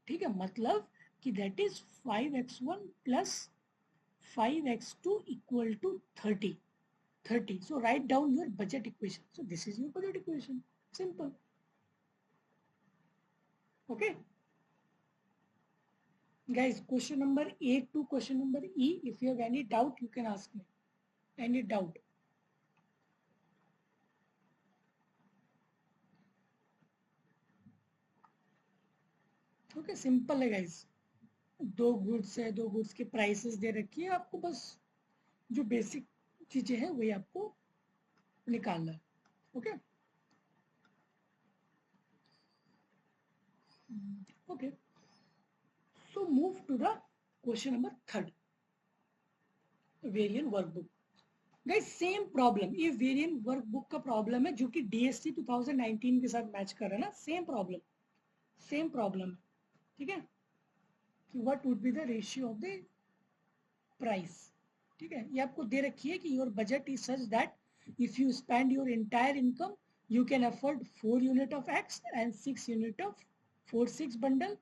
ठीक है। मतलब कि that is 5x1 plus 5x2 equal to 30। So write down your budget equation. So this is your budget equation. Simple. Okay. Guys, question number A to question number E. If you have any doubt, you can ask me. Any doubt? Okay, simple है guys. दो goods है, दो goods के prices दे रखी है, आपको बस जो बेसिक चीजें हैं वही आपको निकालना है, okay. Okay, so move to the question number 3rd, variant workbook. Guys same problem, ये वेरिएंट वर्कबुक का प्रॉब्लम है जो कि DSC 2019 के साथ मैच कर रहा है ना, सेम प्रॉब्लम है, ठीक है, कि what would be the ratio of the price, ठीक है। ये आपको दे रखी है कि your budget is such that if you spend your entire income you can afford 4 unit of X and 6 unit of 4-6 bundle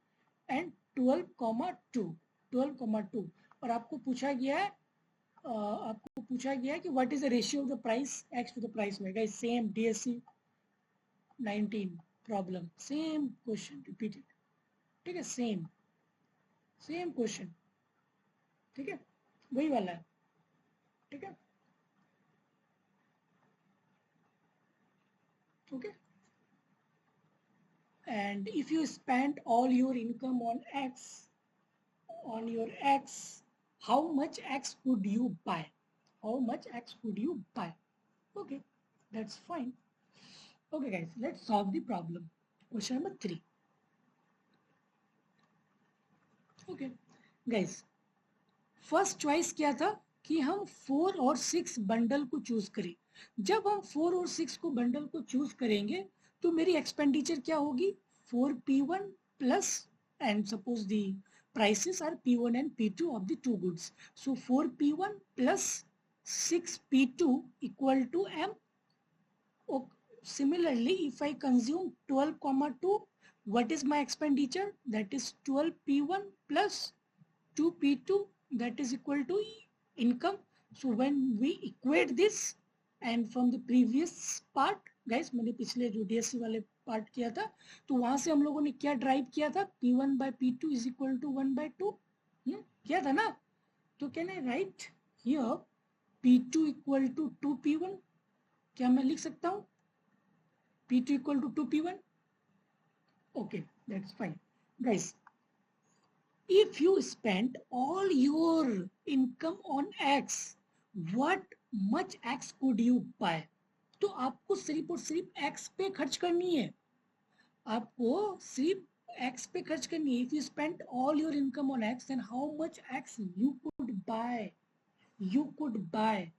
and 12,2 और आपको पूछा गया है कि what is the ratio of the price X to the price में। Guys same DSC 19 problem, same question repeated, ठीक है, same question, ठीक है, वही वाला है, ठीक है, okay. And if you spend all your income on your X, how much X could you buy? Okay, that's that's fine. Okay guys, let's solve the problem. Question number 3. Okay guys, first choice क्या था कि हम 4 और 6 bundle को choose करें. जब हम 4 और 6 को बंडल को चूज करेंगे तो मेरी एक्सपेंडिचर क्या होगी, 4P1 plus, and suppose the prices are P1 and P2 of the two goods. So 4P1 plus 6P2 equal to M. Similarly, if I consume 12,2, what is my expenditure? That is 12P1 plus 2P2, that is equal to income. So when we equate this, and from the previous part guys, मैंने पिछले जो DSC वाले part किया था तो वहां से हम लोगों ने क्या ड्राइव किया था, P1 by P2 is equal to 1/2 किया था ना. तो can I right here P2 equal to 2P1, क्या मैं लिख सकता हूँ P2 equal to 2P1? Okay, that's fine guys. If you spend all your income on X, what much X could you buy? तो आपको सिर्फ और सिर्फ X पे खर्च करनी है, आपको सिर्फ X पे खर्च करनी है. If you spend all your income on X, then how much X you could buy? You could buy.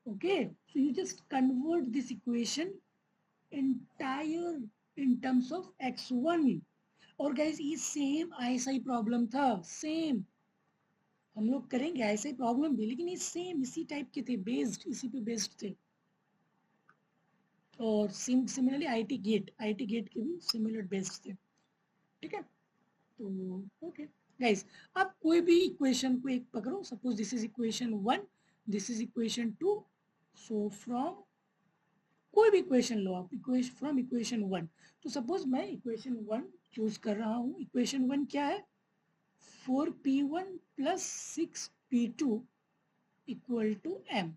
Okay, so you just convert this equation entire in terms of X1. और guys ये same ऐसा ही problem था, same हम लोग करेंगे ऐसा ही problem भी, लेकिन ये सेम इसी टाइप के थे, बेस्ड इसी पे बेस्ड थे. और सिमिलरली आईटी गेट के भी सिमिलर बेस्ड थे. ठीक है, तो ओके गाइस, आप कोई भी इक्वेशन को एक पकड़ो. Suppose this is equation 1, this is equation 2. So from कोई भी इक्वेशन लो आप, इक्वेशन फ्रॉम इक्वेशन 1. तो सपोज मैं इक्वेशन 1 चूज कर रहा हूँ. इक्वेशन 1 क्या है, 4P1 plus 6P2 equal to M.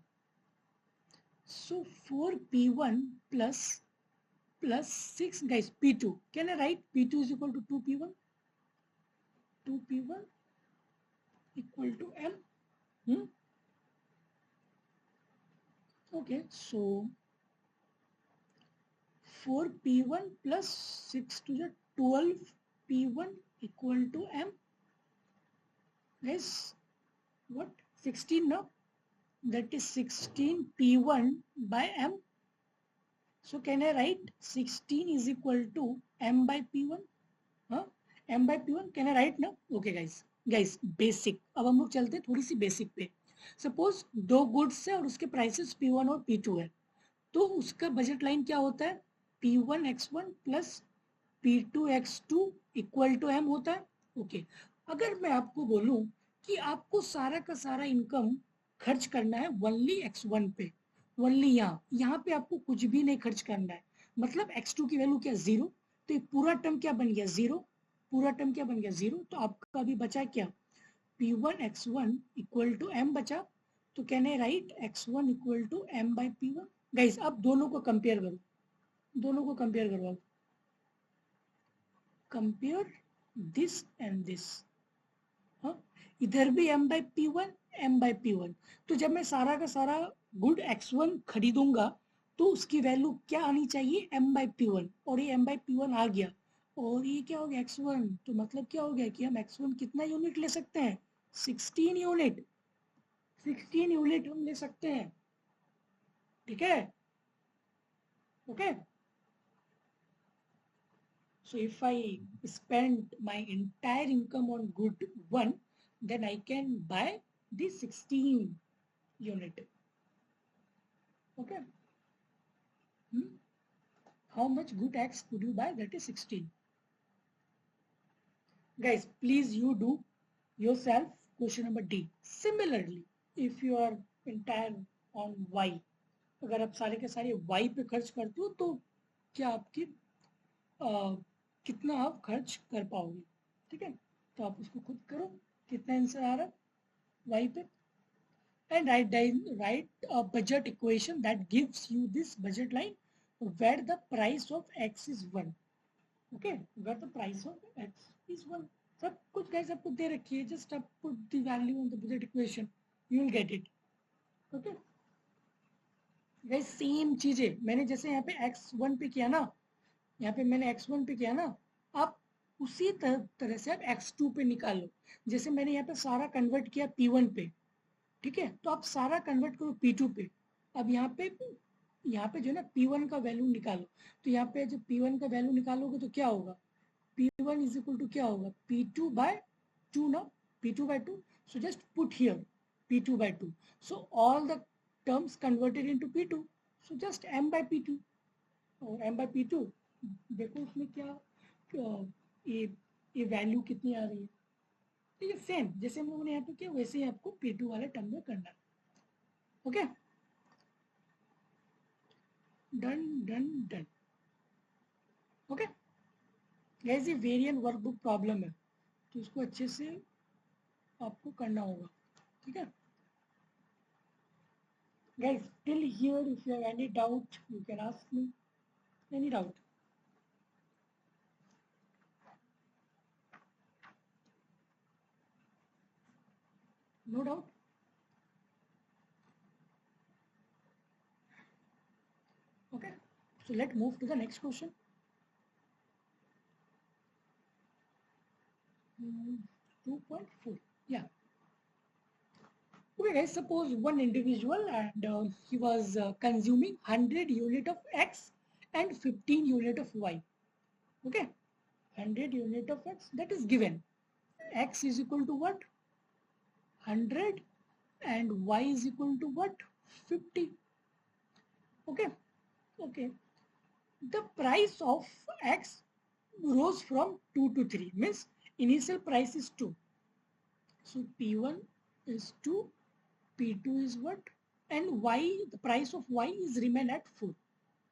So 4P1 plus 6 guys P2. Can I write P2 is equal to 2P1? 2P1 equal to M. Okay, so 4P1 plus 6 to the 12P1 equal to M. Guys, what? 16 now? That is 16P1 by M. So can I write 16 is equal to M by P1? M by P1 can I write now? Okay guys basic. अब हम लोग चलते हैं थोड़ी सी basic पे. Suppose दो goods है और उसके प्राइसेस P1 और P2 है, तो उसका बजट लाइन क्या होता है, P1X1 plus P2X2 equal to M होता है. ओके, अगर मैं आपको बोलूं कि आपको सारा का सारा इनकम खर्च करना है ओनली X1 पे, ओनली यहाँ पे आपको कुछ भी नहीं खर्च करना है, मतलब X2 की वैल्यू क्या, 0. तो ये पूरा टर्म क्या बन गया, 0. पूरा टर्म क्या बन गया, 0. तो आपका अभी बचा क्या, P1X1 इक्वल टू M बचा. तो can I write X1 equal to M by P1. Guys अब दोनों को कंपेयर करो, दोनों को कंपेयर करो. अब कंपेयर दिस एंड दिस. इधर भी M by P1, M by P1. तो जब मैं सारा का सारा गुड X1 खरीदूंगा तो उसकी वैल्यू क्या आनी चाहिए, M बाई P1. और ये M बाई P1 आ गया, और ये क्या हो गया X1. तो मतलब क्या हो गया कि हम X1 कितना यूनिट ले सकते हैं, 16 यूनिट. 16 यूनिट हम ले सकते हैं. ठीक है, okay. So if I spend my entire income on good 1, then I can buy the 16 unit. Okay. How much good X could you buy? That is 16. Guys, please you do yourself question number D. Similarly, if you are entire on Y, अगर आप सारे के सारे Y पे खर्च करते हो तो क्या आपकी कितना आप खर्च कर पाओगे. ठीक है, तो आप उसको खुद करो कितना आंसर आ रहा है Y पे, and write a budget equation that gives you this budget line where the price of X is 1. Okay, where the price of X is 1. सब कुछ guys आपको दे रखी है, just up put the value on the budget equation, you will get it. Okay. Guys same चीज है, मैंने जैसे यहाँ पे x1 पे किया ना, यहाँ पे मैंने x1 पे किया ना, आप उसी तरह से आप x2 पे निकालो। जैसे मैंने यहाँ पे सारा कन्वर्ट किया p1 पे, ठीक है, तो आप सारा कन्वर्ट करो p2 पे। अब यहाँ पे जो है ना p1 का वैल्यू निकालो, तो यहाँ पे जब p1 का वैल्यू निकालोगे तो क्या होगा, p1 इज इक्वल टू क्या होगा, p2 बाय 2 ना, p2 by 2, so just put here p2 by 2, so all the terms converted into p2, so just m by p2, और m by p2, देखो उसमें क्या ये वैल्यू कितनी आ रही है। ठीक है, सेम जैसे हम लोगों ने यहाँ पे किया वैसे ही आपको p2 वाले टर्म में करना है। Okay, done done done. Okay guys, ये वेरिएंट वर्कबुक प्रॉब्लम है, तो इसको अच्छे से आपको करना होगा। ठीक है guys, till here if you have any doubt you can ask me, any doubt? No doubt? Okay, so let's move to the next question. 2.4, yeah. Okay guys, suppose one individual and he was consuming 100 unit of x and 15 unit of y. Okay, 100 unit of x, that is given. X is equal to what, 100, and y is equal to what, 50. Okay, okay, the price of x rose from 2 to 3, means initial price is 2, so p1 is 2, p2 is what, and y, the price of y is remain at 4,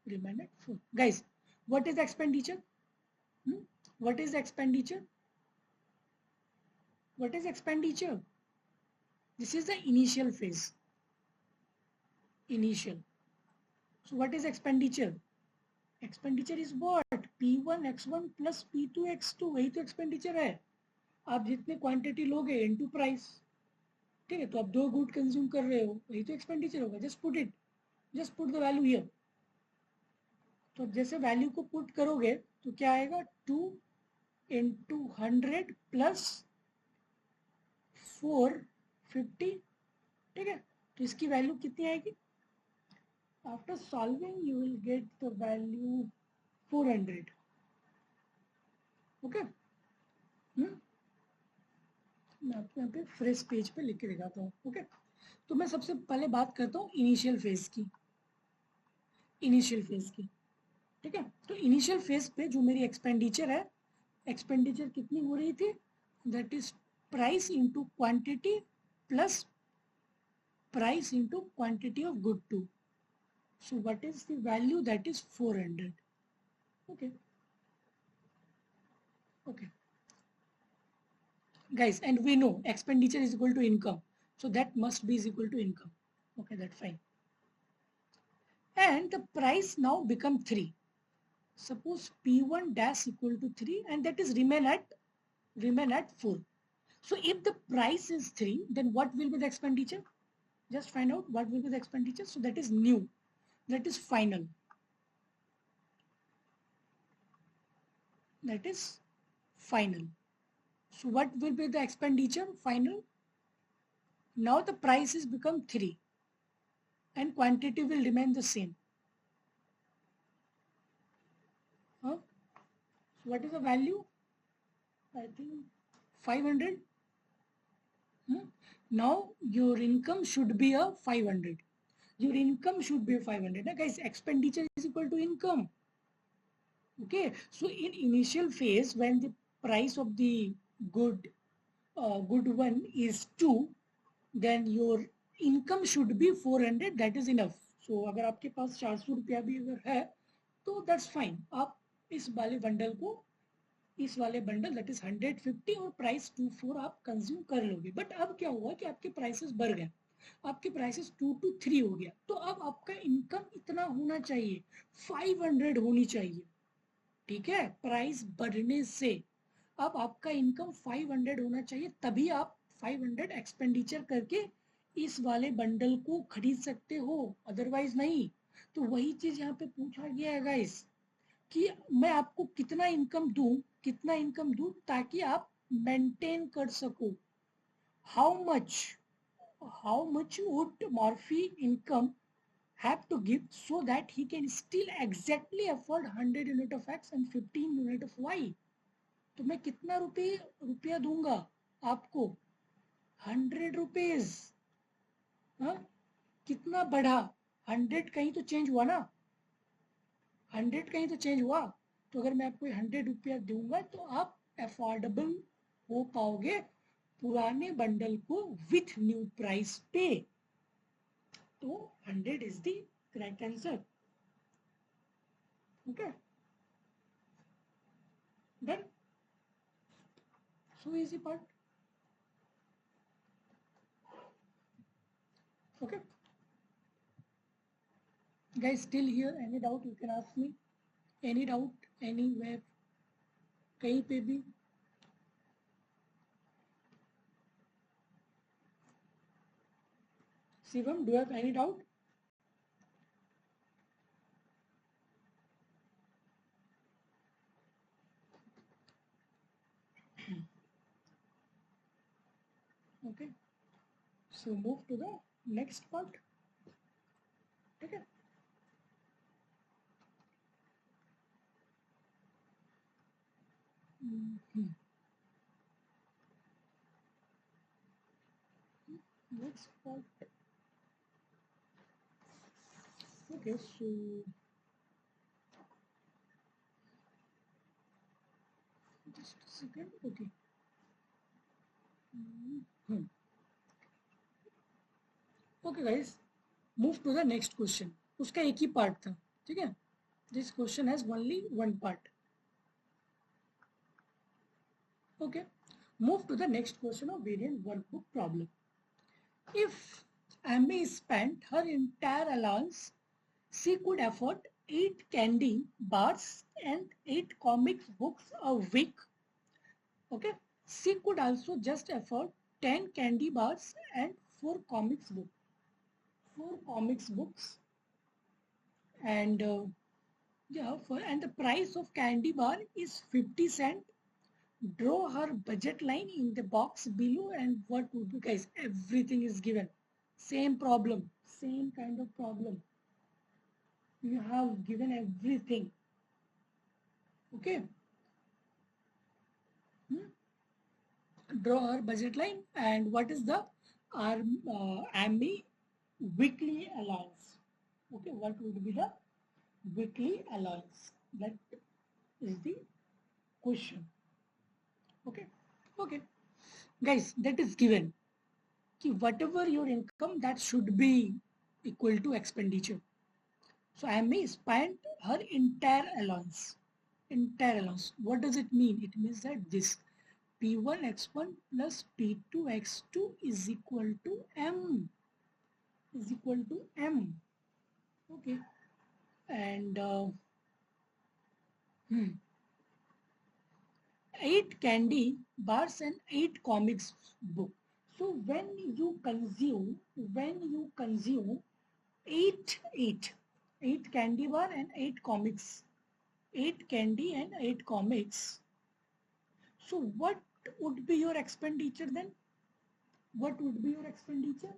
remain at 4. Guys, what is the expenditure? What is the expenditure? What is expenditure? This is the initial phase, initial. So what is expenditure? Expenditure is what, p1 x1 plus p2 x2, वही तो expenditure है। आप जितने quantity लोगे into price, ठीक है, तो आप 2 गुड कंज्यूम कर रहे हो, वही तो एक्सपेंडिचर होगा। Just put it, just put the value here. तो जैसे वैल्यू को पुट करोगे तो क्या आएगा, 2 into 100 प्लस 450, ठीक है, तो इसकी वैल्यू कितनी आएगी, after solving you will get the value 400। Okay, मैं आपको यहाँ पे फ्रेश पेज पे लिख के दिखाता हूँ। ओके, तो मैं सबसे पहले बात करता हूँ इनिशियल फेज की, इनिशियल फेज की। ठीक है, तो इनिशियल फेज पे जो मेरी एक्सपेंडिचर है, एक्सपेंडिचर कितनी हो रही थी, that is price into quantity plus price into quantity of good two, so what is the value, that is 400। okay, okay guys, and we know expenditure is equal to income, so that must be is equal to income। okay, that's fine, and the price now become 3, suppose p1 dash equal to 3 and that is remain at 4, so if the price is 3 then what will be the expenditure, just find out what will be the expenditure, so that is new, that is final, that is final. So what will be the expenditure final, now the price is become 3 and quantity will remain the same. So what is the value, I think 500. Now your income should be a 500, your income should be 500 now guys, expenditure is equal to income. Okay, so in initial phase when the price of the good one is 2, then your income should be 400, that is enough। so अगर आपके पास 400 रुपया भी अगर है तो that's fine, आप इस वाले बंडल को, इस वाले बंडल दैट इज 150 और प्राइस 24 आप कंज्यूम कर लोगे। बट अब क्या हुआ कि आपके प्राइसेस बढ़ गए, आपके प्राइसेस 2 to 3 हो गया, तो अब आपका इनकम इतना होना चाहिए, 500 होनी चाहिए। ठीक है, प्राइस बढ़ने से अब आपका इनकम 500 होना चाहिए, तभी आप 500 एक्सपेंडिचर करके इस वाले बंडल को खरीद सकते हो, अदरवाइज नहीं। तो वही चीज यहाँ पे पूछा गया है गाइस कि मैं आपको कितना इनकम दूं ताकि आप मेंटेन कर सको. How much would Morphy income have to give so that he can still exactly afford 100 unit of X and 15 unit of Y. तो मैं कितना रुपया दूंगा आपको 100 रुपीज. हाँ, कितना बढ़ा 100 कहीं तो चेंज हुआ ना, 100 कहीं तो चेंज हुआ. तो अगर मैं आपको 100 रुपया दूंगा तो आप अफोर्डेबल हो पाओगे पुराने बंडल को विथ न्यू प्राइस पे. तो 100 is the correct answer. Okay. Then, so easy part. Okay. Guys, still here? Any doubt you can ask me. Any doubt, anywhere, कहीं पे भी. Shivam, do you have any doubt? Okay. So move to the next part. Okay. Next part. Okay, so just a second. Okay. Okay, guys, move to the next question. उसका एक ही part था, ठीक है. This question has only one part. Okay, move to the next question of variant workbook problem. If Amy spent her entire allowance, she could afford 8 candy bars and 8 comics books a week. Okay, she could also just afford 10 candy bars and 4 comics books. 4 comics books and and the price of candy bar is 50 cent. Draw her budget line in the box below and what would be, guys, everything is given. Same problem, same kind of problem. You have given everything. Okay. Draw her budget line and what is the AMI weekly allowance. Okay, what would be the weekly allowance? That is the question. Okay, okay, guys, that is given. Whatever your income, that should be equal to expenditure. So AMI spent her entire allowance. Entire allowance. What does it mean? It means that this P1 x1 plus P2 x2 is equal to M. Is equal to M. Okay. And 8 candy bars and 8 comics book. So when you consume 8 candy bar and 8 comics, 8 candy and 8 comics. So what would be your expenditure then? What would be your expenditure?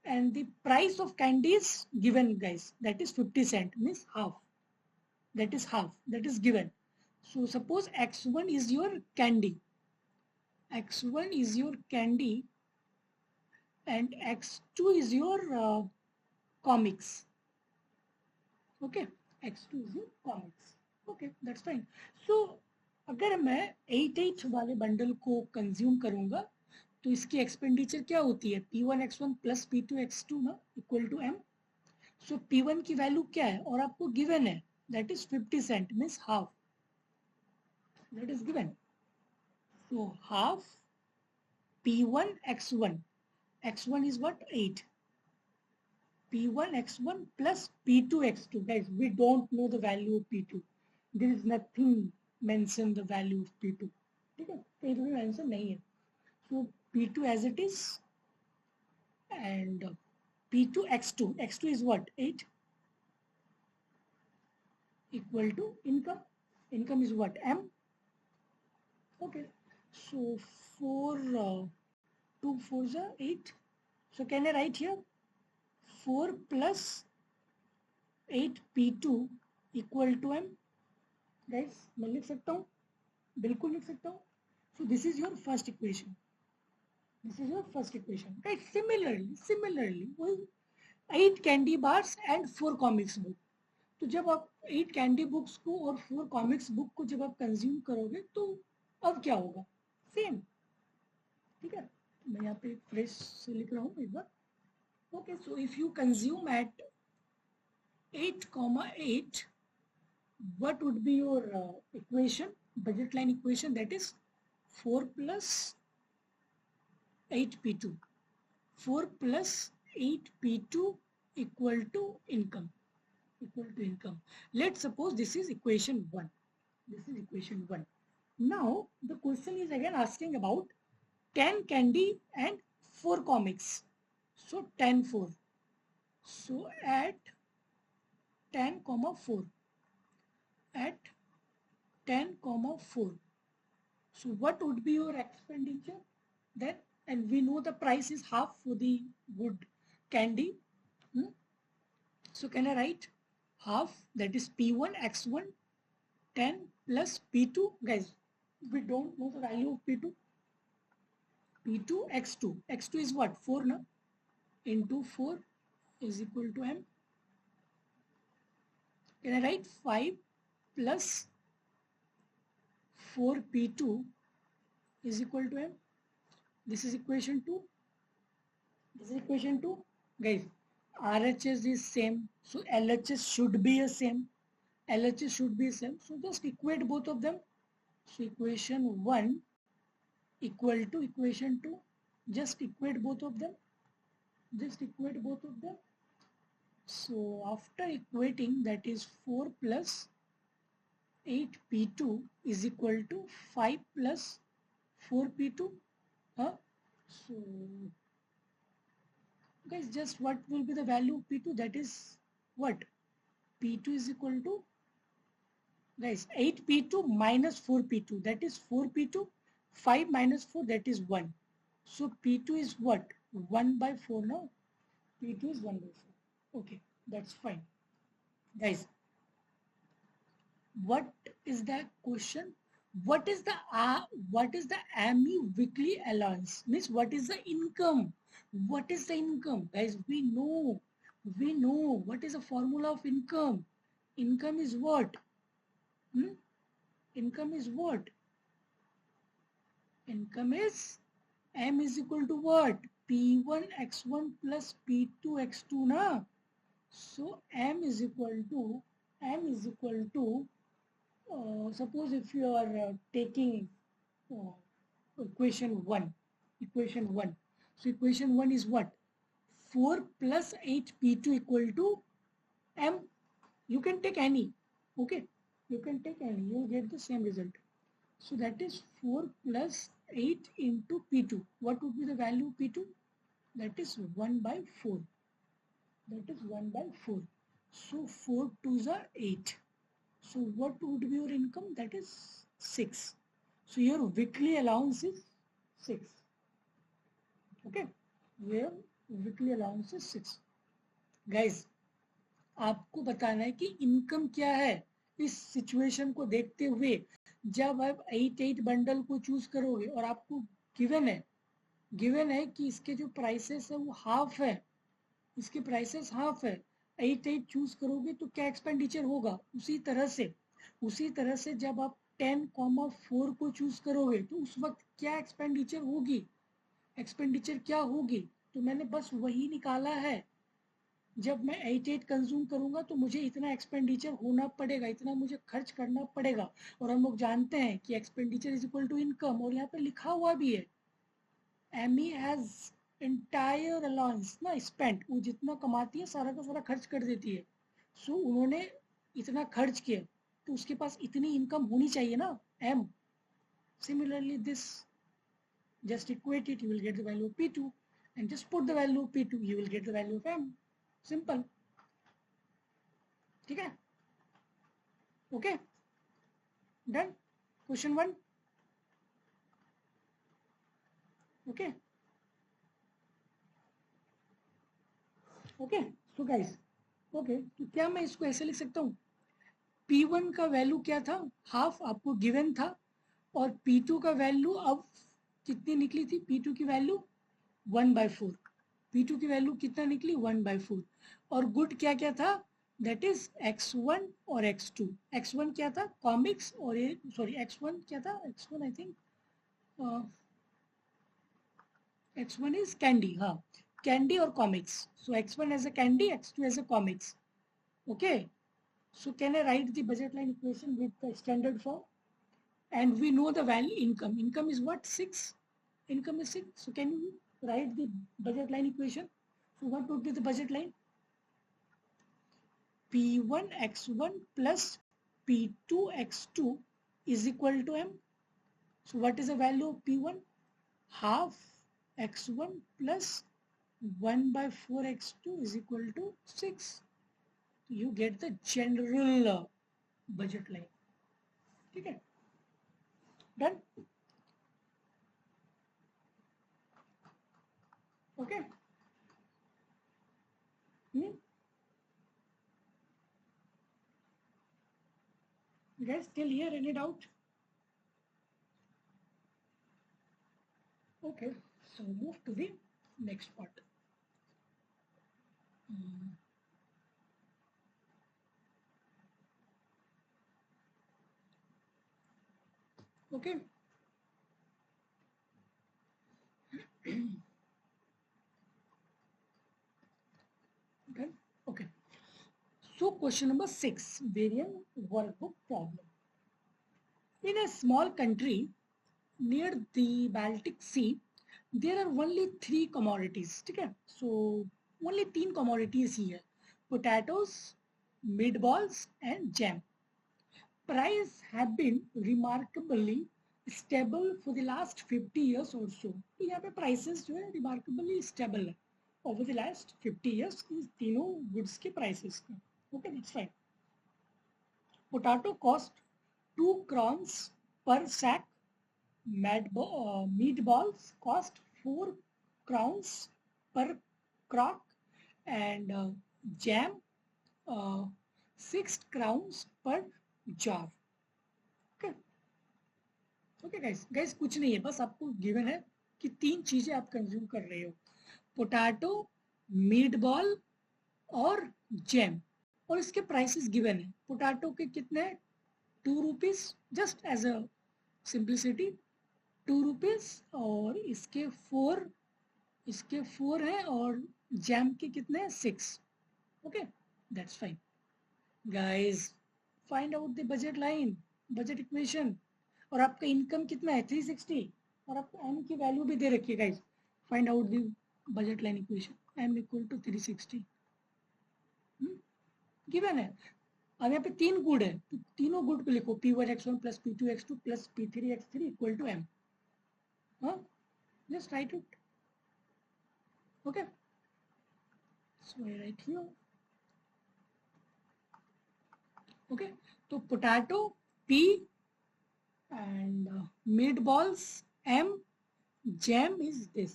And the price of candy is given, guys. That is 50 cent, means half. That is half. That is given. So suppose X1 is your candy. X1 is your candy and X2 is your comics. Okay, X2 is your comics. Okay, that's fine. So अगर मैं 8 वाले bundle को consume करूंगा तो इसकी expenditure क्या होती है? P1 x1 plus P2 x2 ना equal to M. So P1 की वैल्यू क्या है और आपको गिवन है, that is 50 cent, means half. That is given. So half P1 x1. X1 is what? 8. P1 x1 plus P2 x2. Guys, we don't know the value of P2. There is nothing mentioned the value of P2. ठीक है, कहीं तो भी mention नहीं है. So P2 as it is and P2 x2. X2 is what? 8. equal to income. Income is what? M. Okay, so 4 2 4s are 8. So can I write here 4 plus 8p2 equal to m? Guys, मैं लिख सकता हूँ, बिल्कुल लिख सकता हूँ. So this is your first equation. This is your first equation. Right? Similarly, वही 8 candy bars and 4 comics book. तो जब आप 8 कैंडी बुक्स को और 4 कॉमिक्स बुक को जब आप कंज्यूम करोगे तो अब क्या होगा? सेम. ठीक है, मैं यहाँ पे फ्रेश से लिख रहा हूँ एक बार. Okay, so if you consume at 8,8, what would be your equation, budget line equation? That is 4 plus 8p2. 4 plus 8p2 equal to income. Let's suppose this is equation 1. Now the question is again asking about 10 candy and 4 comics. So 10 4. So at 10 comma 4. At 10 comma 4. So what would be your expenditure then? And we know the price is half for the wood candy. So can I write half, that is P1 X1 10 plus P2? Guys, we don't know the value of P2. P2 X2. X2 is what? 4 na? Into 4 is equal to M. Can I write 5 plus 4p2 is equal to M? This is equation 2. Guys, RHS is same, so LHS should be the same. So just equate both of them. So equation 1 equal to equation 2. Just equate both of them. So after equating, that is 4 plus 8p2 is equal to 5 plus 4p2. So guys, just what will be the value of p2? That is what? p2 is equal to, guys, 8p2 minus 4p2. That is 4p2. 5 minus 4, that is 1. So p2 is what? 1 by 4 now. p2 is 1 by 4. Okay, that's fine. Guys, what is the question? What is the AMI weekly allowance? Means what is the income? Guys, we know what is the formula of income. Income is what? Income is M is equal to what? P1 X1 plus P2 X2 na. So M is equal to suppose if you are taking equation 1. So equation 1 is what? 4 plus 8p2 equal to M. You can take any. Okay, you will get the same result. So that is 4 plus 8 into p2. What would be the value of p2? That is 1 by 4. So 4 2s are 8. So what would be your income? That is 6. So your weekly allowance is 6. Okay, your weekly allowance is 6. Guys, आपको बताना है कि income क्या है इस situation को देखते हुए. जब आप 8 बंडल को चूज करोगे और आपको गिवन है कि इसके जो प्राइसेस है वो हाफ है, इसके प्राइसेस हाफ है, 8 चूज करोगे तो क्या एक्सपेंडिचर होगा? उसी तरह से जब आप 10,4 को चूज करोगे तो उस वक्त क्या एक्सपेंडिचर होगी? तो मैंने बस वही निकाला है. जब मैं 8 कंज्यूम करूंगा तो मुझे इतना एक्सपेंडिचर होना पड़ेगा, इतना मुझे खर्च करना पड़ेगा. और हम लोग जानते हैं कि expenditure is equal to income, और यहाँ पे लिखा हुआ भी है एमी हैज एंटायर अलाउंस ना स्पेंट. वो जितना कमाती है सारा का सारा खर्च कर देती है. सो उन्होंने इतना खर्च किया तो उसके पास इतनी इनकम होनी चाहिए ना, M. Similarly, this just equate it, you will get the value of P2, and just put the value of P2, you will get the value of M. Simple. ठीक है? Okay done question 1 okay okay so guys okay तो क्या मैं इसको ऐसे लिख सकता हूँ P1 का वैल्यू क्या था हाफ आपको गिवन था और P2 का वैल्यू अब कितनी निकली थी P2 की वैल्यू 1/4 P2 की वैल्यू कितना निकली 1/4 और गुड क्या क्या था दैट इज X1 और X2 X1 क्या था कॉमिक्स और ये सॉरी X1 क्या था X1 I think X1 is candy हाँ candy और comics so X1 as a candy X2 as a comics okay so can I write the budget line equation with the standard form and we know the value income is what 6 income is 6 so can you write the budget line equation so what would be the budget line P1 X1 plus P2 X2 is equal to M so what is the value of P1 half X1 plus 1/4 X2 is equal to 6 you get the general budget line ठीक है done okay guys till here any doubt okay so move to the next part okay done okay so question number 6 variant workbook problem in a small country near the Baltic Sea there are only 3 commodities ठीक है so only 3 commodities here potatoes meatballs and jam price have been remarkably stable for the last 50 years or so तो यहाँ पे prices जो है remarkably stable है over the last 50 years इन तीनों goods के prices का okay that's fine potato cost 2 crowns per sack meatballs cost 4 crowns per crock and jam 6 crowns per jar okay okay guys guys कुछ नहीं है बस आपको गिवन है कि 3 चीजें आप कंज्यूम कर रहे हो पोटैटो मीट बॉल और जैम और इसके प्राइसेस गिवन है पोटैटो के कितने 2 rupees just as a simplicity 2 rupees और इसके 4 है और जैम के कितने 6 okay that's fine guys find out the budget line budget equation और आपका इनकम कितना है 360 और आपको एम की वैल्यू भी दे रखी है guys find out the budget line equation M equal to 360 given है अब यहाँ पे 3 गुड है तो तीनों गुड को लिखो P1 X1 plus P2 X2 plus P3 X3 equal to M हाँ just write it okay so I write here okay तो potato P and meatballs M jam is this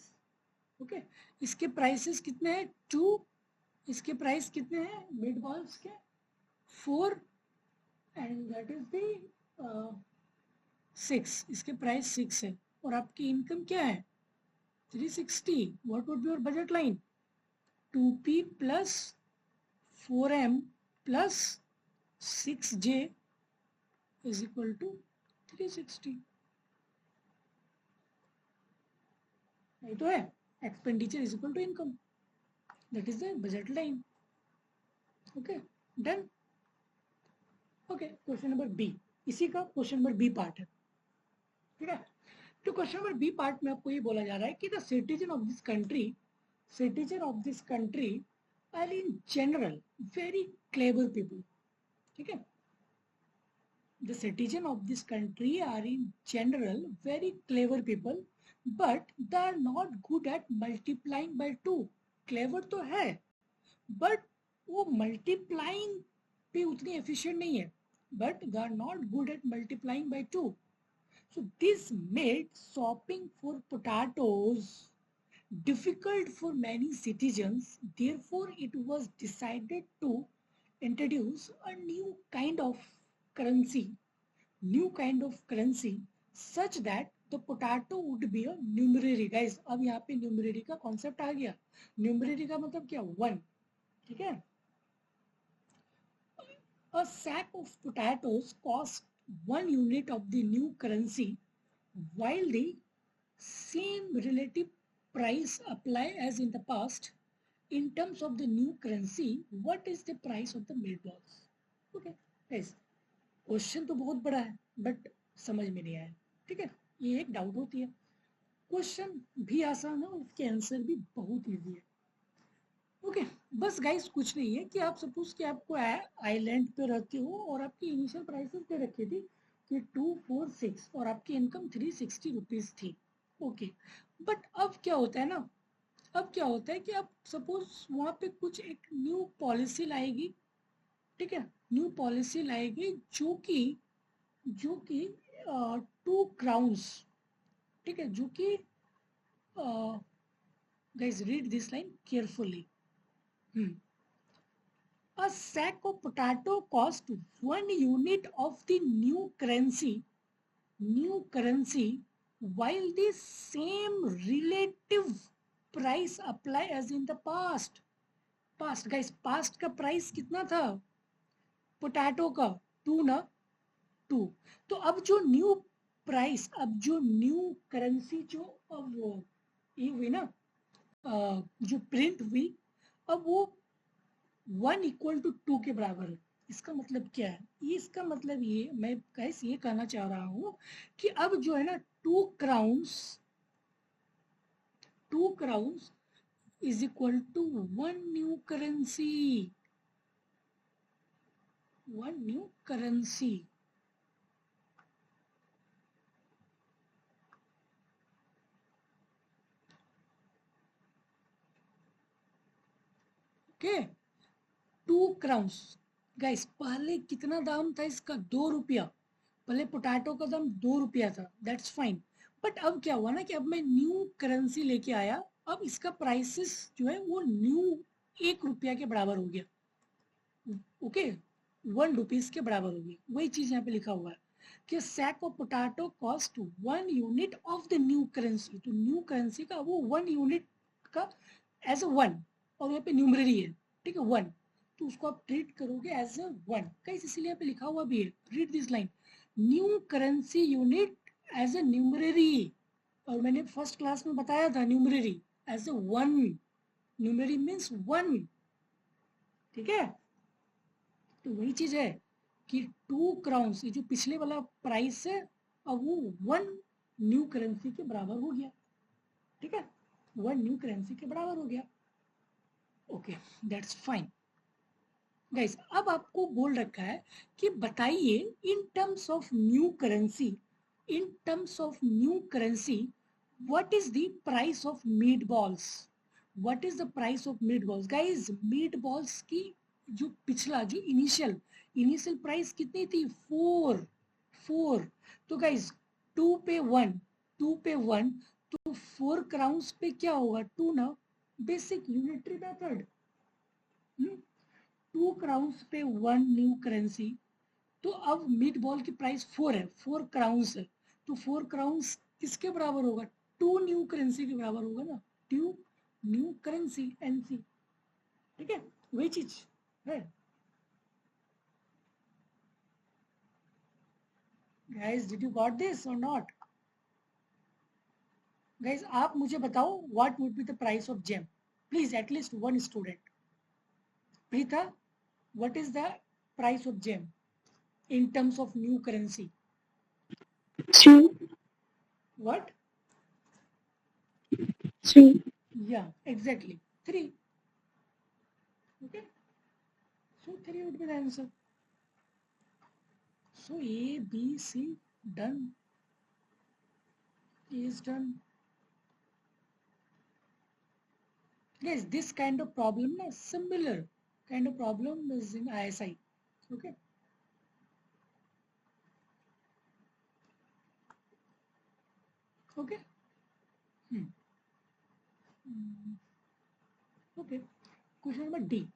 okay इसके prices कितने हैं 2 इसके price कितने हैं meatballs के 4 and that is the 6 इसके प्राइस 6 है और आपकी इनकम क्या है 360 what would be your budget line 2P plus 4M plus 6J is equal to 360 नहीं तो है expenditure is equal to income that is the budget line okay done okay question number B इसी का question number B part है ठीक है तो question number B part में आपको ये बोला जा रहा है कि the citizen of this country are in general very clever people ठीक है the citizen of this country are in general very clever people but they are not good at multiplying by 2 clever तो है but वो multiplying पे उतनी efficient नहीं है but they are not good at multiplying by 2. So this made shopping for potatoes difficult for many citizens. Therefore, it was decided to introduce a new kind of currency such that the potato would be a numerary. Guys, अब यहाँ पे न्यूमरेरी का concept आ गया. न्यूमरेरी का मतलब क्या? 1. ठीक है. A sack of potatoes cost 1 unit of the new currency, while the same relative price apply as in the past. In terms of the new currency, what is the price of the meatballs? Okay, guys, question तो बहुत बड़ा है but समझ में नहीं आया. ठीक है, ये एक डाउट होती है. क्वेश्चन भी आसान है, उसके आंसर भी बहुत इजी है. ओके, बस गाइस कुछ नहीं है कि आप सपोज कि आपको आइलैंड पे रहते हो और आपकी इनिशियल प्राइसेस दे रखी थी कि 246 और आपकी इनकम 360 रुपीज थी. ओके, बट अब क्या होता है ना, अब क्या होता है कि अब सपोज वहाँ पे कुछ एक न्यू पॉलिसी लाएगी. ठीक है, न्यू पॉलिसी लाएगी जो कि 2 क्राउन्स. ठीक है, जो कि guys read this line carefully. A sack of potato cost 1 unit of the new currency, while the same relative price apply as in the past. Past, guys, past का price कितना था पोटैटो का? 2 ना, 2. तो अब जो न्यू प्राइस, अब जो न्यू करेंसी जो अब ये हुई ना, जो प्रिंट हुई, अब वो 1 = 2 के बराबर है. इसका मतलब क्या है? इसका मतलब ये मैं गाइस ये कहना चाह रहा हूं कि अब जो है ना 2 crowns is equal to 1 new currency. Okay, 2 crowns. Guys पहले कितना दाम था इसका? 2 रुपया. पहले पोटैटो का दाम 2 रुपया था. That's fine. बट अब क्या हुआ ना कि अब मैं न्यू करेंसी लेके आया. अब इसका प्राइसेस जो है वो न्यू 1 रुपया के बराबर हो गया. ओके, 1 रुपीज के बराबर हो गया. वही चीज यहाँ पे लिखा हुआ है कि sack of potato cost 1 unit of the new currency. तो न्यू करेंसी का वो 1 unit का एज अ 1, और यहाँ पे न्यूमररी है. ठीक है, 1. तो उसको आप ट्रीट करोगे एज अ 1. गाइस इसीलिए यहाँ पे लिखा हुआ भी है, read this line, new currency unit as a numeraire. और मैंने फर्स्ट क्लास में बताया था numeraire as a 1. Numeraire means 1. ठीक है, तो वही चीज है कि 2 crowns, ये जो पिछले वाला प्राइस है, अब वो 1 न्यू करेंसी के बराबर हो गया. ठीक है, 1 न्यू करेंसी के बराबर हो गया. Okay, that's fine. गाइस अब आपको बोल रखा है कि बताइए in terms of new currency, what is the price of meat balls. What is the price of meat balls? Guys meat balls की जो पिछला जो इनिशियल प्राइस कितनी थी? 4. तो गाइस 2 पे 1, तो 4 crowns पे क्या होगा? 2 ना, बेसिक यूनिटरी मेथड. 2 crowns पे 1 न्यू करेंसी. तो अब मीट बॉल की प्राइस 4 है, 4 crowns है. तो 4 crowns किसके बराबर होगा? 2 न्यू करेंसी के बराबर होगा ना. 2 न्यू करेंसी, एनसी. ठीक है, वही चीज है. Guys did you got this और नॉट? गाइस आप मुझे बताओ what would be the price of jam. Please at least one student. Preeta, what is the price of jam in terms of new currency? 3. What? 3. Yeah, exactly. 3. Okay. So 3 would be the answer. So A, B, C done. A is done. Yes, this kind of problem, similar kind of problem is in ISI. Okay. Okay. Okay. Question number D.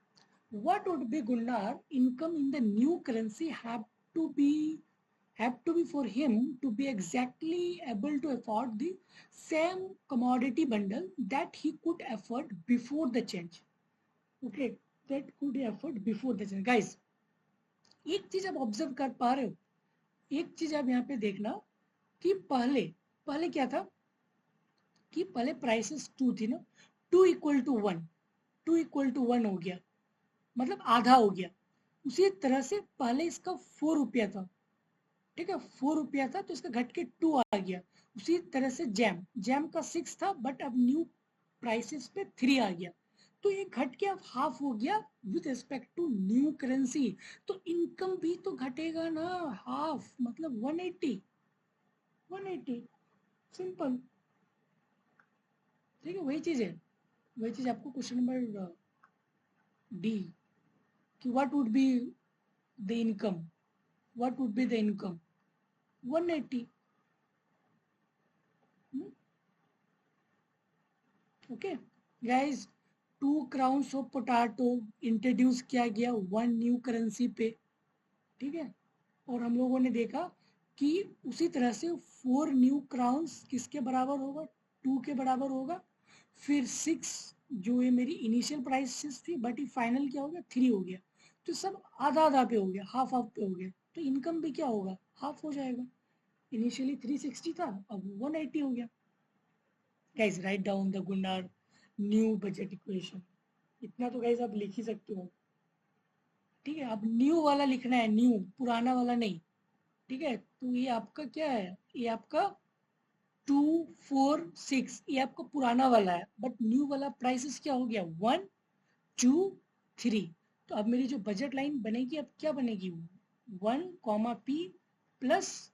What would be Gulnar income in the new currency have to be for him to be exactly able to afford the same commodity bundle that he could afford before the change? Okay, that could afford before the change. Guys, एक चीज आप observe कर पा रहे हो, एक चीज आप यहाँ पे देखना कि पहले पहले क्या था कि पहले प्राइसेस 2 थी ना, 2 इक्वल टू 1, 2 इक्वल टू 1 हो गया, मतलब आधा हो गया। उसी तरह से पहले इसका 4 रुपया था, ठीक है, 4 रुपया था तो इसका घट के 2 आ गया। उसी तरह से जैम जैम का 6 था बट अब न्यू प्राइसेस पे 3 आ गया, तो ये घट के अब हाफ हो गया with respect to new currency. तो इनकम भी तो घटेगा ना, हाफ मतलब 180, 180 सिंपल, ठीक है। वही चीज है, वही चीज आपको क्वेश्चन नंबर डी कि what would be the income, what would be the income 180। Okay guys, 2 crowns of potato introduce किया गया 1 न्यू करेंसी पे, ठीक है। और हम लोगों ने देखा कि उसी तरह से 4 न्यू क्राउन्स किसके बराबर होगा, 2 के बराबर होगा। फिर 6 जो ये मेरी इनिशियल प्राइसेस थी बट ये फाइनल क्या हो गया, 3 हो गया। तो सब आधा आधा पे हो गया, हाफ हाफ पे हो गया, तो इनकम भी क्या होगा, हाफ हो जाएगा। इनिशियली 360 था, अब 180 हो गया। Guys right down the Gunnar new budget equation, इतना तो गाइस आप लिख ही सकते हो, ठीक है। अब न्यू वाला लिखना है, न्यू, पुराना वाला नहीं, ठीक है। तो ये आपका क्या है, ये आपका 246, ये आपका पुराना वाला है बट न्यू वाला प्राइसेस क्या हो गया 1 2 3। तो अब मेरी जो बजट लाइन बनेगी अब क्या बनेगी, 1 P plus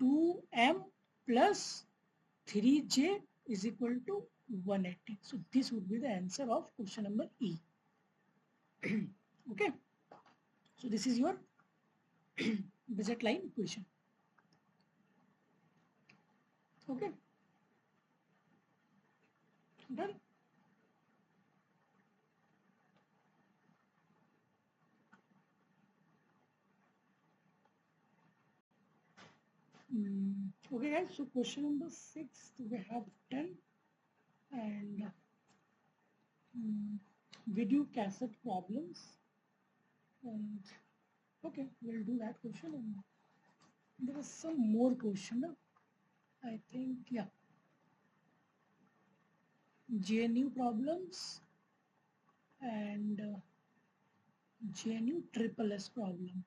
2M plus 3J is equal to 180. So this would be the answer of question number E. Okay. So this is your budget line equation. Okay. Done. Okay guys, so question number 6 we have done, and video cassette problems, and okay, we'll do that question. And there was some more question, I think, yeah, GNU problems and GNU triple S problem.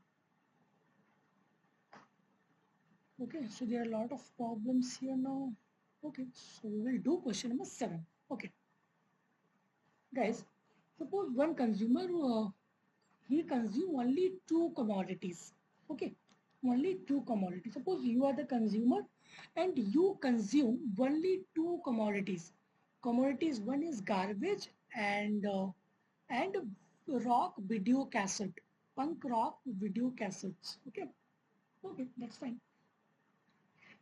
Okay, so there are a lot of problems here now. Okay, so we will do question number 7. Okay, guys, suppose one consumer he consume only 2 commodities. Okay, only 2 commodities. Suppose you are the consumer and you consume only 2 commodities. Commodities, one is garbage and rock video cassette, punk rock video cassettes. Okay, okay, that's fine.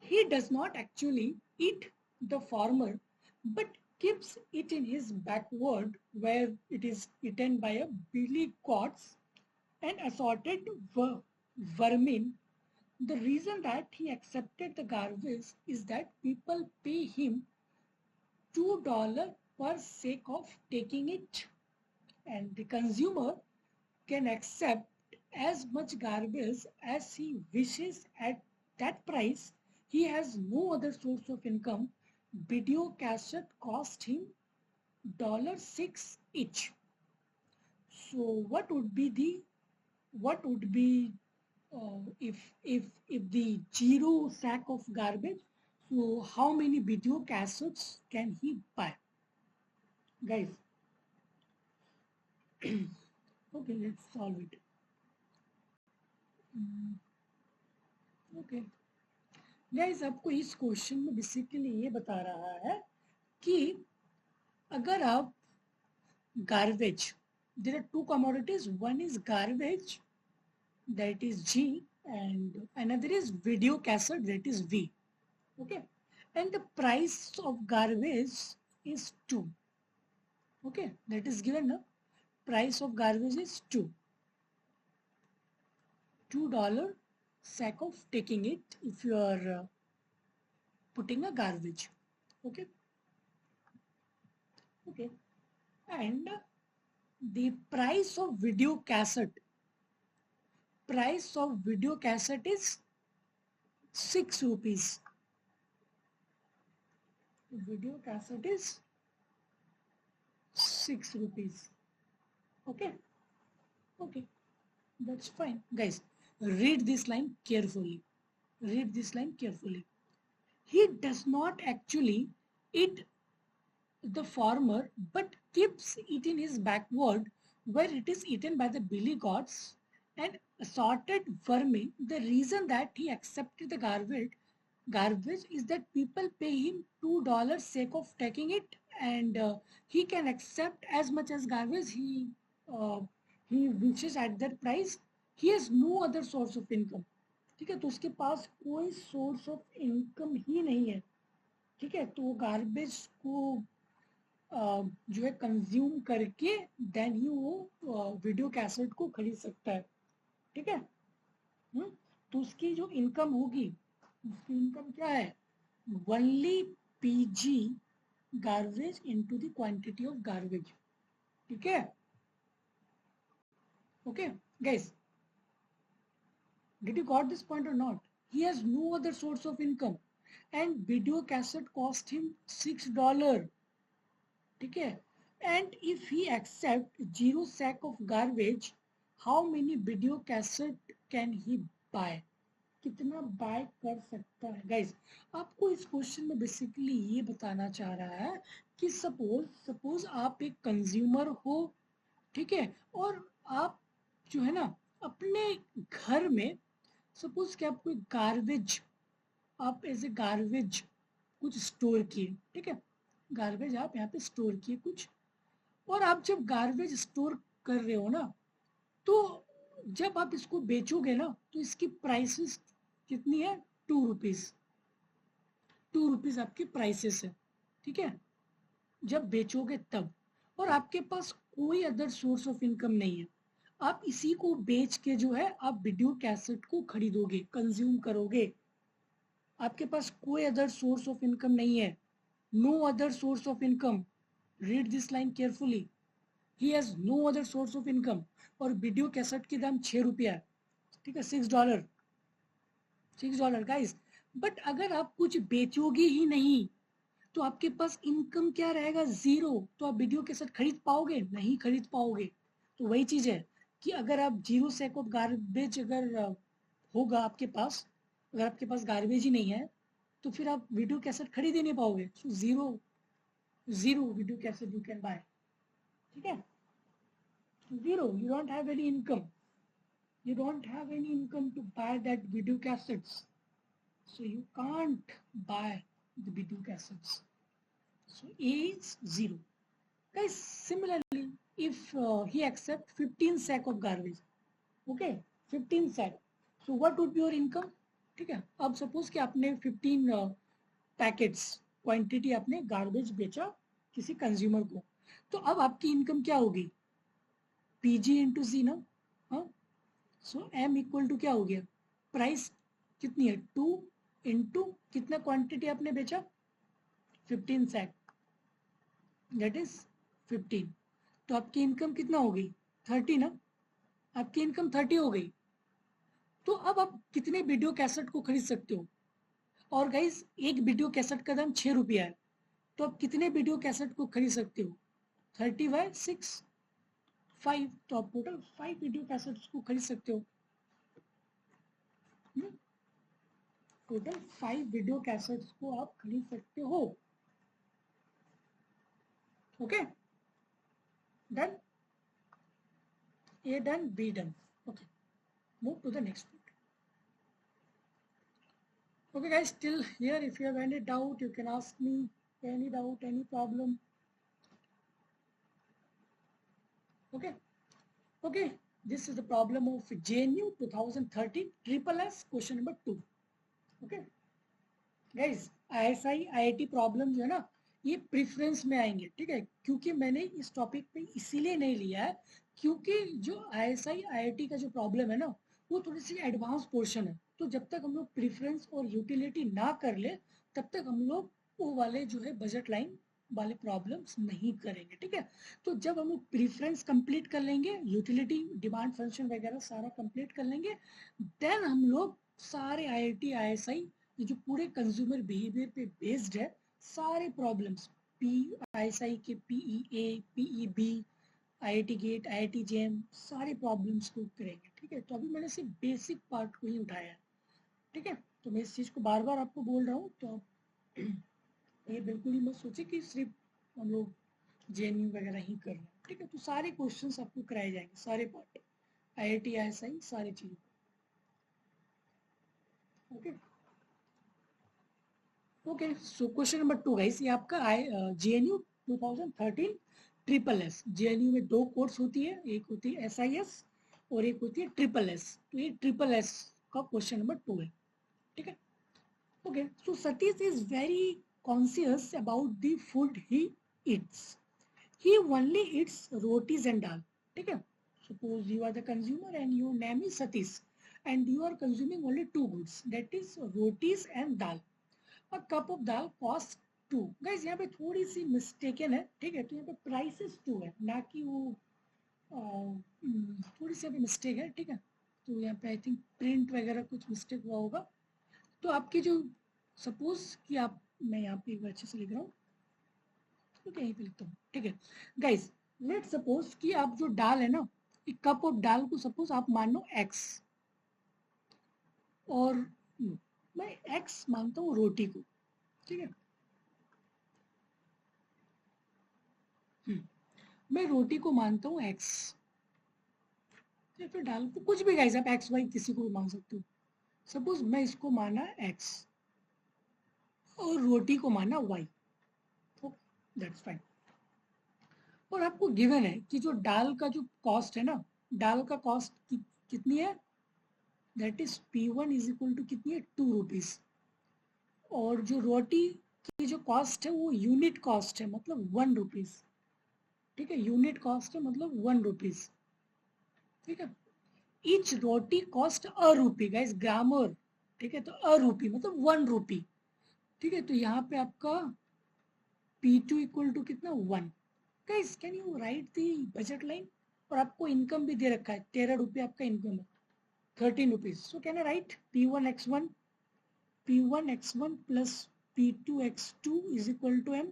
He does not actually eat the former, but keeps it in his backward where it is eaten by a billy goats and assorted vermin. The reason that he accepted the garbage is that people pay him $2 per sake of taking it, and the consumer can accept as much garbage as he wishes at that price. He has no other source of income. Video cassette cost him $6 each. So what would be if the 0 sack of garbage, so how many video cassettes can he buy, guys? Okay, let's solve it. Okay guys, आपको इस question में basically ये बता रहा है कि अगर आप garbage, there are 2 commodities, one is garbage that is G and another is video cassette that is V. Okay, and the price of garbage is 2. Okay, that is given now. Price of garbage is $2 sack of taking it if you are putting a garbage. Okay, okay, and the price of video cassette is 6 rupees. Video cassette is 6 rupees. Okay, okay, that's fine. Guys, read this line carefully. Read this line carefully. He does not actually eat the farmer, but keeps it in his backward, where it is eaten by the billy goats and assorted vermin. The reason that he accepted the garbage is that people pay him $2 sake of taking it, and he can accept as much as garbage he wishes at that price. He has no other source of income. ठीक है, तो उसके पास कोई source of income ही नहीं है. ठीक है, तो वो गार्बेज को जो है कंज्यूम करके देन ही वो वीडियो कैसेट को खरीद सकता है. ठीक है, तो उसकी जो इनकम होगी, उसकी इनकम क्या है? Only PG garbage into the quantity of garbage. ठीक है, okay guys, did you got this point or not? He has no other source of income and video cassette cost him $6. ठीक है, and if he accept 0 sack of garbage, how many video cassette can he buy? कितना bye कर सकता है? Guys, आपको इस question में basically ये बताना चाह रहा है कि सपोज आप एक कंज्यूमर हो, ठीक है, और आप जो है ना अपने घर में सपोज कि आप कोई गार्बेज, आप एज ए गार्बेज कुछ स्टोर किए. ठीक है, गार्बेज आप यहाँ पे स्टोर किए कुछ, और आप जब गार्बेज स्टोर कर रहे हो ना, तो जब आप इसको बेचोगे ना, तो इसकी प्राइसेस कितनी है? 2 रुपीज. 2 रुपीज आपकी प्राइसेस है. ठीक है, जब बेचोगे तब, और आपके पास कोई अदर सोर्स ऑफ इनकम नहीं है. आप इसी को बेच के जो है आप वीडियो कैसेट को खरीदोगे, कंज्यूम करोगे. आपके पास कोई अदर सोर्स ऑफ इनकम नहीं है. No other source of income. Read this line carefully. He has no other source of income. और वीडियो कैसेट की दाम 6 रुपया है. ठीक है, $6. $6 गाइस. बट अगर आप कुछ बेचोगे ही नहीं, तो आपके पास इनकम क्या रहेगा? 0. तो आप वीडियो कैसेट खरीद पाओगे? नहीं खरीद पाओगे. तो वही चीज है कि अगर आप 0 सैक ऑफ गार्बेज अगर होगा आपके पास, अगर आपके पास गार्बेज ही नहीं है, तो फिर आप वीडियो कैसेट खरीद ही नहीं पाओगे. So zero video cassette you can buy. ठीक है, zero, you don't have any income. You don't have any income to buy that video cassettes. So you can't buy the video cassettes. So A is 0. Guys, similarly, if he accepts 15 sack of garbage, okay, 15 sack. So what would be your income? ठीक है, अब suppose कि आपने 15 packets quantity आपने garbage बेचा किसी consumer को, तो अब आपकी इनकम क्या होगी? पीजी इंटू सी ना. हाँ, सो एम इक्वल टू क्या हो गया? प्राइस कितनी है? 2 इंटू कितना क्वांटिटी आपने बेचा? 15 सैक, दैट इज 15. तो आपकी इनकम कितना हो गई? 30 ना. आपकी इनकम 30 हो गई. तो अब आप कितने वीडियो कैसेट को खरीद सकते हो? और गाइज, एक वीडियो कैसेट का दाम 6 रुपया है. तो आप कितने वीडियो कैसेट को खरीद सकते हो? 30/6, 5. तो आप टोटल 5 वीडियो कैसेट्स को खरीद सकते हो. टोटल 5 वीडियो कैसेट्स को आप खरीद सकते हो. Okay, done. A done, B done. Okay, move to the next point. Okay guys, till here, if you have any doubt, you can ask me. Any doubt, any problem? Okay, okay, this is the problem of JNU 2013 SSS question number 2. Okay, guys ISI IIT problem जो है ना ये preference में आएंगे, ठीक है, क्योंकि मैंने इस टॉपिक पे इसीलिए नहीं लिया है क्योंकि जो आईएसआई आईआईटी का जो प्रॉब्लम है ना वो थोड़ी सी एडवांस पोर्शन है, तो जब तक हम लोग प्रेफरेंस और यूटिलिटी ना कर ले तब तक हम लोग वो वाले जो है बजट लाइन वाले प्रॉब्लम्स नहीं करेंगे, ठीक है। तो जब हम लोग प्रेफरेंस कंप्लीट कर लेंगे, यूटिलिटी डिमांड फंक्शन वगैरह सारा कंप्लीट कर लेंगे, देन हम लोग सारे आईआईटी आईएसआई ये जो पूरे कंज्यूमर बिहेवियर पे बेस्ड है सारे प्रॉब्लम्स पी आईएसआई के पीईए पीईबी आईआईटी गेट आईआईटी जेएम सारे प्रॉब्लम्स को करेंगे, ठीक है। तो अभी मैंने सिर्फ बेसिक पार्ट को ही उठाया है, ठीक है। तो मैं इस चीज़ को बार बार आपको बोल रहा हूँ, तो आप ये बिल्कुल ही मत सोचिए कि सिर्फ हम लोग जेएनयू वगैरह ही कर रहे हैं, ठीक है। तो सारे क्वेश्चंस आपको कराए जाएंगे, सारे पार्ट आईआईटी आईएसआई सारी चीज़ें, okay. Okay so question number 2 guys, ये आपका जेएनयू 2013 ट्रिपल एस। जेएनयू में दो कोर्स होती है, एक होती है एसआईएस और एक होती है ट्रिपल एस। तो ये ट्रिपल एस का क्वेश्चन नंबर 2 है, ठीक है। Okay so Satish is very conscious about the food he eats. He only eats rotis and dal, ठीक है। Suppose you are the consumer and your name is Satish and you are consuming only two goods, that is rotis and dal. A cup of dal cost 2। Guys यहाँ पे थोड़ी सी mistaken है, ठीक है। तो यहाँ पे प्राइसेस 2 है ना कि वो थोड़ी सी अभी मिस्टेक है, ठीक है। तो यहाँ पे आई थिंक प्रिंट वगैरह कुछ मिस्टेक हुआ होगा। तो आपकी जो सपोज कि आप, मैं यहाँ पे एक बार अच्छे से लिख रहा हूँ, ठीक है, यहीं पे लिखता हूँ, ठीक है। गाइस लेट सपोज कि आप जो दाल है ना, एक कप ऑफ दाल को सपोज आप मान लो एक्स, और मैं एक्स मानता हूँ रोटी को, ठीक है। मैं रोटी को मानता हूँ एक्स, या फिर डाल को कुछ भी, गाइस आप एक्स वाई किसी को भी मान सकते हो। सपोज मैं इसको माना एक्स और रोटी को माना वाई, दैट्स फाइन। और आपको गिवन है कि जो दाल का जो कॉस्ट है ना, दाल का कॉस्ट कितनी है, that is P1 is equal to कितनी है, 2 रुपीज। और जो रोटी की जो कॉस्ट है वो यूनिट कॉस्ट है, मतलब 1 रुपीज, ठीक है। यूनिट कॉस्ट है मतलब 1 रुपीज, ठीक है। ईच रोटी कॉस्ट अ रूपी, गाइस ग्रामर, ठीक है। तो अ रूपी मतलब 1 रूपी, ठीक है। तो यहाँ पे आपका P2 इक्वल टू कितना 1। Guys can you right the budget line, और आपको इनकम भी दे रखा है, 13 रुपये आपका इनकम है, 13 rupees. So can I write P1 x1 plus P2 x2 is equal to M।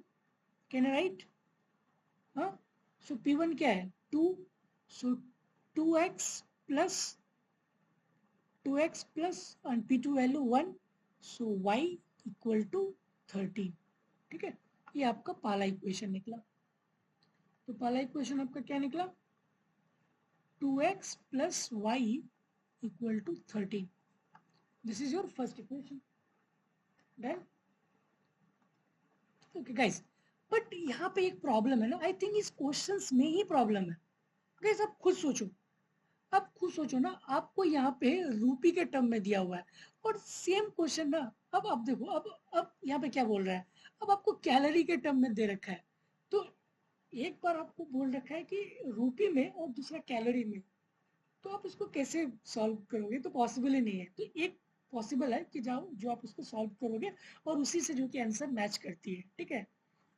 Can I write, हाँ। सो P1 क्या है 2, so 2x plus 2x plus and P2 value 1, so y equal to 13, ठीक है। ये आपका पहला equation निकला। तो पहला इक्वेशन आपका क्या निकला, 2x plus y equal to 13। This is your first equation, done. Okay guys, but यहाँ पे एक प्रॉब्लम है ना, आई थिंक इस क्वेश्चंस में ही प्रॉब्लम है। गाइस आप खुद सोचो, अब खुद सोचो ना, आपको यहाँ पे रूपी के टर्म में दिया हुआ है और सेम क्वेश्चन ना, अब आप देखो, अब यहाँ पे क्या बोल रहा है, अब आपको कैलोरी के टर्म में दे रखा है। तो एक बार आपको बोल रखा है कि रूपी में और दूसरा कैलोरी में, तो आप इसको कैसे सॉल्व करोगे, तो पॉसिबल ही नहीं है। तो एक पॉसिबल है कि जाओ जो आप उसको सॉल्व करोगे और उसी से जो कि आंसर मैच करती है, ठीक है।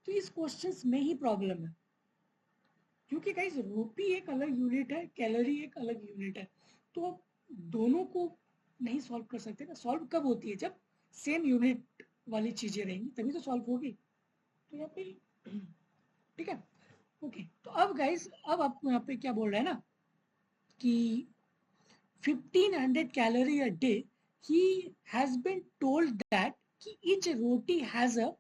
तो इस क्वेश्चन में ही प्रॉब्लम है, क्योंकि गाइस रूपी एक अलग यूनिट है, कैलोरी एक अलग यूनिट है। तो आप दोनों को नहीं सॉल्व कर सकते ना। सॉल्व कब होती है, जब सेम यूनिट वाली चीजें रहेंगी तभी तो सॉल्व होगी। तो यहाँ पे ठीक है, ओके। तो अब गाइस, अब आपको यहाँ पे क्या बोल रहा है ना कि 1500 calorie a day, he has been told that कि each roti has a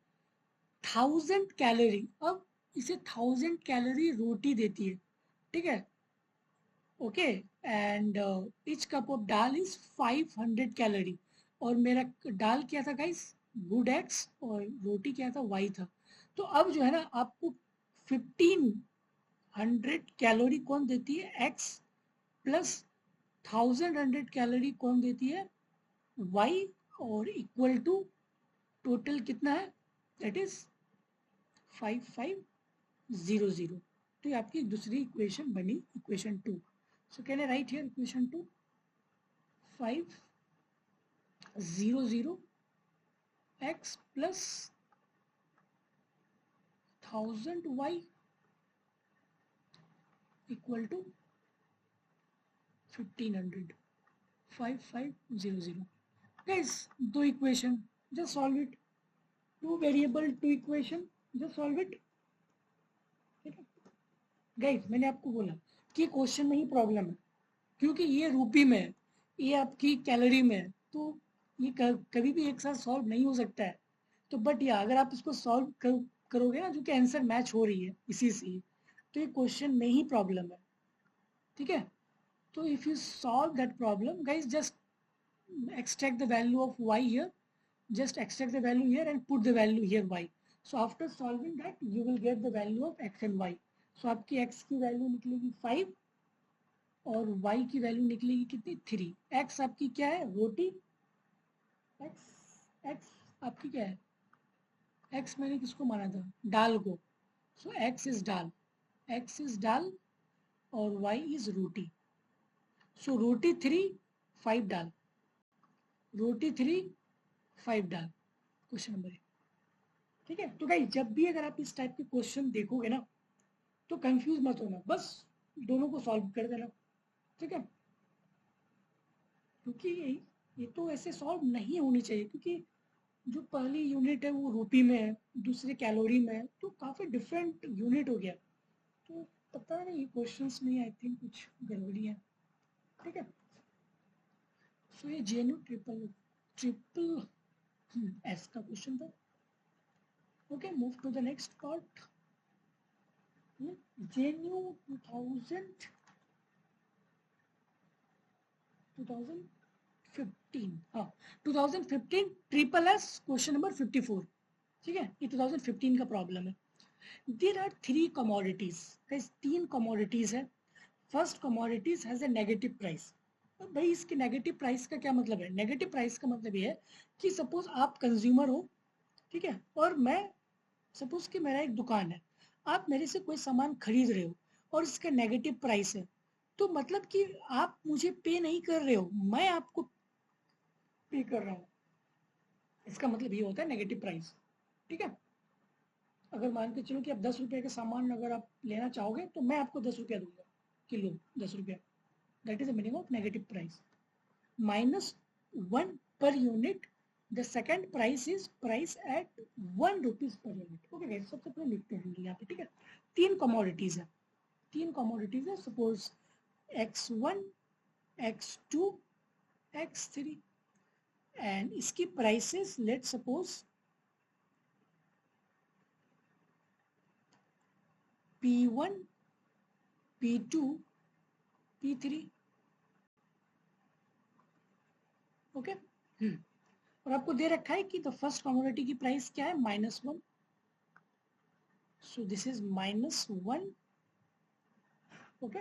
1000 calorie. अब इसे 1000 कैलोरी रोटी देती है, ठीक है, okay. And each cup of dal is 500 calorie. और मेरा दाल क्या था गाइस, गुड एक्स, और रोटी क्या था, वाई था। तो अब जो है ना आपको 1500 कैलोरी कौन देती है, एक्स, प्लस 1100 कैलोरी कौन देती है, वाई, और इक्वल टू टोटल कितना है, दैट इज 5500। तो ये आपकी दूसरी इक्वेशन बनी, equation 2। So can I right here equation 2, 500 x plus 1000y equal to 1500, 5500। guys, दो equation, just solve it, two variable two equation, just solve it। Guys मैंने आपको बोला कि क्वेश्चन में ही प्रॉब्लम है, क्योंकि ये रूपी में है, ये आपकी कैलोरी में है, तो ये कभी भी एक साथ सॉल्व नहीं हो सकता है। तो बट या अगर आप इसको सॉल्व करोगे ना, जो कि आंसर मैच हो रही है इसी से, तो ये क्वेश्चन में ही प्रॉब्लम है, ठीक है। तो if you solve that problem guys, just extract the value of y here, just extract the value here and put the value here y. So after solving that you will get the value of x and y. So आपकी x की value निकलेगी 5 और y की value निकलेगी कितनी, 3। x आपकी क्या है, रोटी, x आपकी क्या है, x मैंने किसको माना था, दाल को। सो x इज दाल और y इज रोटी। सो रोटी 3, 5 दाल, रोटी 3, 5 डाल, क्वेश्चन नंबर 1, ठीक है। तो गाइस जब भी अगर आप इस टाइप के क्वेश्चन देखोगे ना, तो कंफ्यूज मत होना, बस दोनों को सॉल्व कर देना, ठीक है। क्योंकि ये तो ऐसे सॉल्व नहीं होनी चाहिए, क्योंकि जो पहली यूनिट है वो रूपी में है, दूसरे कैलोरी में है, तो काफी डिफरेंट यूनिट हो गया। तो पता नहीं क्वेश्चंस में आई थिंक कुछ गड़बड़ी है, ठीक है। सो ये जेएनयू ट्रिपल एस का क्वेश्चन था। Okay, move to the next part. JNU 2015, हाँ 2015 ट्रिपल एस क्वेश्चन नंबर 54, ठीक है। ये 2015 का प्रॉब्लम है। देयर आर 3 कमोडिटीज, तीन कमोडिटीज है। First commodities has a negative price. भाई इसके नेगेटिव प्राइस का क्या मतलब है, नेगेटिव प्राइस का मतलब ये है कि सपोज आप कंज्यूमर हो, ठीक है, और मैं सपोज कि मेरा एक दुकान है, आप मेरे से कोई सामान खरीद रहे हो और इसका नेगेटिव प्राइस है, तो मतलब कि आप मुझे पे नहीं कर रहे हो, मैं आपको पे कर रहा हूँ। इसका मतलब ये होता है नेगेटिव प्राइस, ठीक है। अगर मान के चलो कि आप 10 रुपये का सामान अगर आप लेना चाहोगे, तो मैं आपको 10 रुपया दूंगा किलो, 10 रुपया, that is the meaning of negative price. -1 per unit, the second price is price at 1 rupees per unit। Okay guys, सबसे पहले लिखते हैं यहाँ पे, ठीक है। तीन कमोडिटीज है, suppose x1, x2, x3 and इसकी prices let suppose P1, P2, P3, okay. और आपको दे रखा है कि द फर्स्ट कमोडिटी की प्राइस क्या है, -1, so this is -1, okay.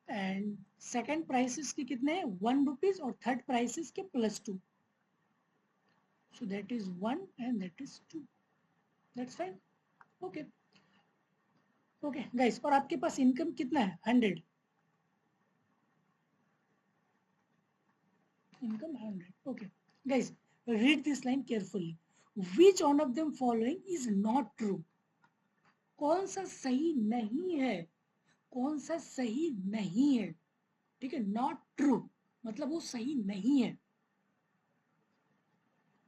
And second prices के कितने हैं, 1 रुपीज, और थर्ड प्राइसेस के +2, सो that is 1 and that is 2, that's fine, okay. Okay guys, और आपके पास इनकम कितना है, 100, income 100, okay. Guys read this line carefully, which one of them following is not true। कौन सा सही नहीं है, कौन सा सही नहीं है, ठीक है। नॉट ट्रू मतलब वो सही नहीं है,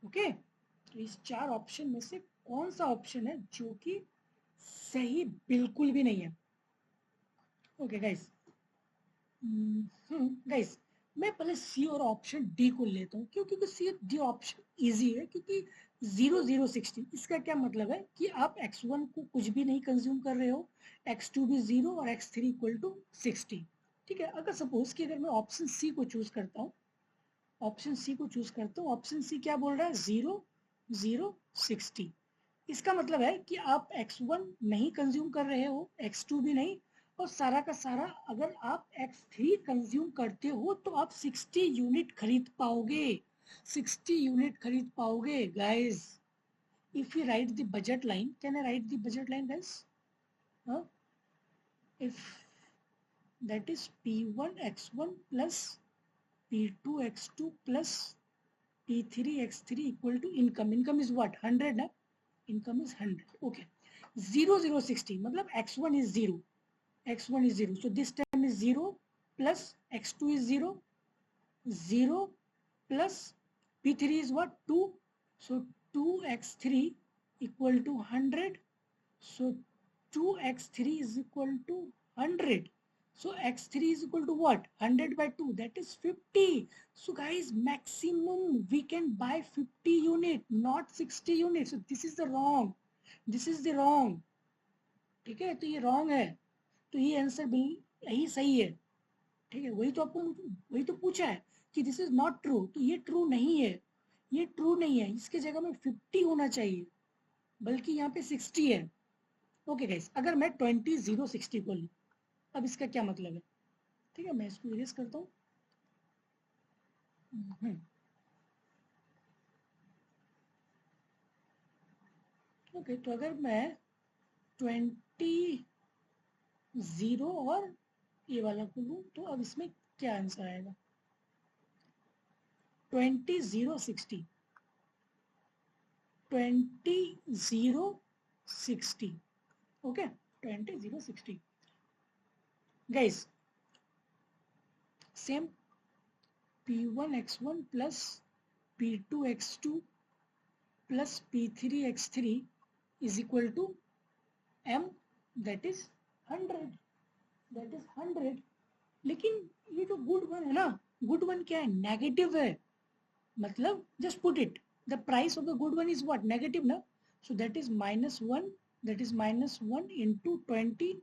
ओके। तो इस 4 ऑप्शन में से कौन सा ऑप्शन है जो कि सही बिल्कुल भी नहीं है, ओके गाइस। गाइस मैं पहले सी और ऑप्शन डी को लेता हूँ, क्योंकि सी और डी ऑप्शन इजी है, क्योंकि 0060 इसका क्या मतलब है कि आप x1 को कुछ भी नहीं कंज्यूम कर रहे हो, x2 भी 0 और x3 इक्वल टू 60, ठीक है। अगर सपोज कि अगर मैं ऑप्शन सी को चूज करता हूँ, ऑप्शन सी क्या बोल रहा है, 0060, इसका मतलब है कि आप x1 नहीं कंज्यूम कर रहे हो, x2 भी नहीं, और सारा का सारा अगर आप x3 कंज्यूम करते हो तो आप 60 यूनिट खरीद पाओगे, 60 यूनिट खरीद पाओगे guys, if we write the budget line, can I write the budget line, guys? If that is P1 x1 plus P2 x2 plus P3 x3 equal to income. Income is what? 100 na? Income is 100. Okay. 0 0 60 मतलब x1 is 0. x1 is 0. So this term is 0 plus x2 is 0. 0 plus P3 is what? 2. So 2x3 equal to 100. So 2x3 is equal to 100. So x3 is equal to what? 100 by 2, that is 50. So guys, maximum we can buy 50 unit, not 60 units. So this is the wrong. This is the wrong. ठीक है, तो ये wrong है. तो ये answer भी यही सही है. ठीक है, वही तो आपको वही तो पूछा है कि दिस इज नॉट ट्रू. तो ये ट्रू नहीं है. ये ट्रू नहीं है. इसके जगह में 50 होना चाहिए, बल्कि यहाँ पे 60 है. ओके गाइस, अगर मैं 20 0 60 को लूँ, अब इसका क्या मतलब है? ठीक है, मैं इसको इरेज करता हूँ. ओके, तो अगर मैं 20 0 और ये वाला को लूँ, तो अब इसमें क्या आंसर आएगा? 20 0 60, 20 0 60. Okay, 20 0 60. Guys, same P1 x1 plus P2 x2 plus P3 x3 is equal to M, that is 100. That is 100. लेकिन ये जो गुड वन है ना, गुड वन क्या है? नेगेटिव है. मतलब just put it, the price of the good one is what? Negative ना. So that is -1, that is -1 into 20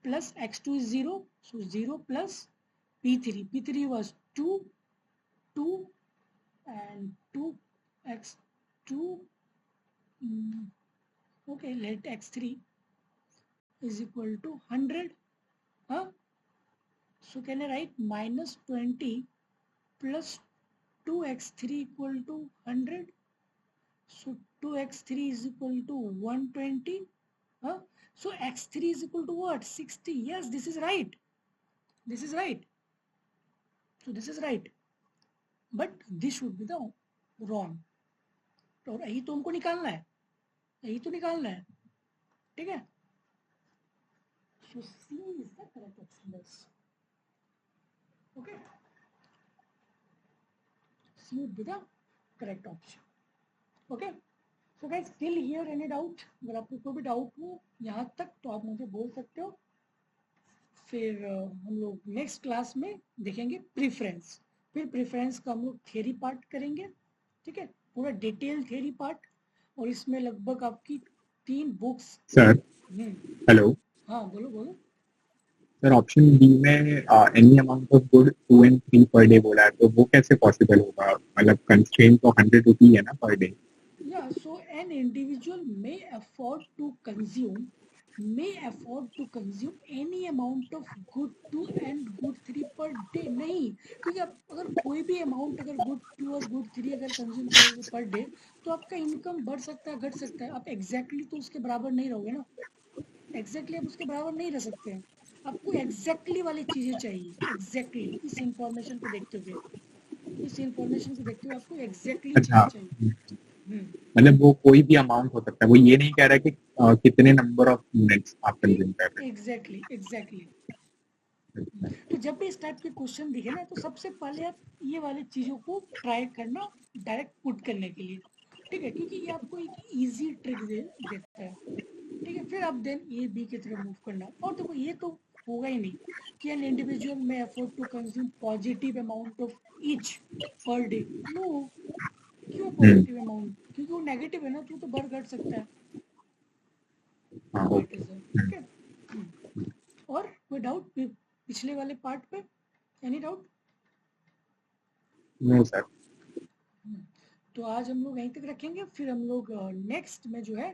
plus x2 is 0. So 0 plus P3. P3 was 2 and 2x2. Okay, let x3 is equal to 100. So can I write -20 plus 2x3 equal to 100? So 2x3 is equal to 120. So x3 is equal to what? 60. Yes, this is right. This is right. So this is right. But this should be the wrong. और यही तो हमको निकालना है. यही तो निकालना है. ठीक है? So C is the correct option. Okay. C would be the correct option. Okay. So guys, still here any doubt? अगर आपको कोई भी डाउट हो यहाँ तक तो आप मुझे बोल सकते हो. फिर हम लोग नेक्स्ट क्लास में देखेंगे प्रेफरेंस. फिर प्रेफरेंस का हम लोग थ्योरी पार्ट करेंगे. ठीक है, पूरा डिटेल थ्योरी पार्ट. और इसमें लगभग आपकी 3 बुक्स. Sir hello. हाँ बोलो बोलो. सर ऑप्शन बी में any amount of good 2 and 3 per day बोला है, तो वो कैसे पॉसिबल होगा? मतलब कंस्ट्रेंट तो 100 रुपी है ना per day. Yeah, so an individual may afford to consume any amount of good 2 and good 3 per day. नहीं, क्योंकि आप अगर कोई भी अमाउंट अगर good 2 और good 3 अगर कंज्यूम करोगे पर डे, तो आपका इनकम बढ़ सकता है, घट सकता है. आप एग्जैक्टली तो उसके बराबर नहीं रहोगे ना. एग्जैक्टली आप उसके बराबर नहीं रह सकते हैं. आपको एग्जैक्टली वाली चीजें चाहिए. एग्जैक्टली इस इंफॉर्मेशन को देखते हुए आपको एग्जैक्टली चीजें चाहिए. मतलब वो कोई भी अमाउंट हो सकता है. वो ये नहीं कह रहा कि कितने नंबर ऑफ यूनिट्स आप कंज्यूम कर रहे हैं. एग्जैक्टली. तो जब भी इस टाइप के क्वेश्चन दिखे ना, तो सबसे पहले आप ये वाली चीजों को ट्राई करना डायरेक्ट पुट करने के लिए. ठीक है, क्योंकि ये आपको एक इजी ट्रिक देता है. ठीक है, फिर आप देन ए बी की तरफ मूव करना. और देखो, ये तो होगा ही नहीं कि एन इंडिविजुअल में afford to consume positive amount of each per day. No. क्यों पॉजिटिव अमाउंट? क्योंकि वो नेगेटिव है ना, तो बढ़ घट सकता है. ठीक है. और कोई डाउट पिछले वाले पार्ट पे? Any doubt? No sir. तो आज हम लोग यहीं तक रखेंगे. फिर हम लोग नेक्स्ट में जो है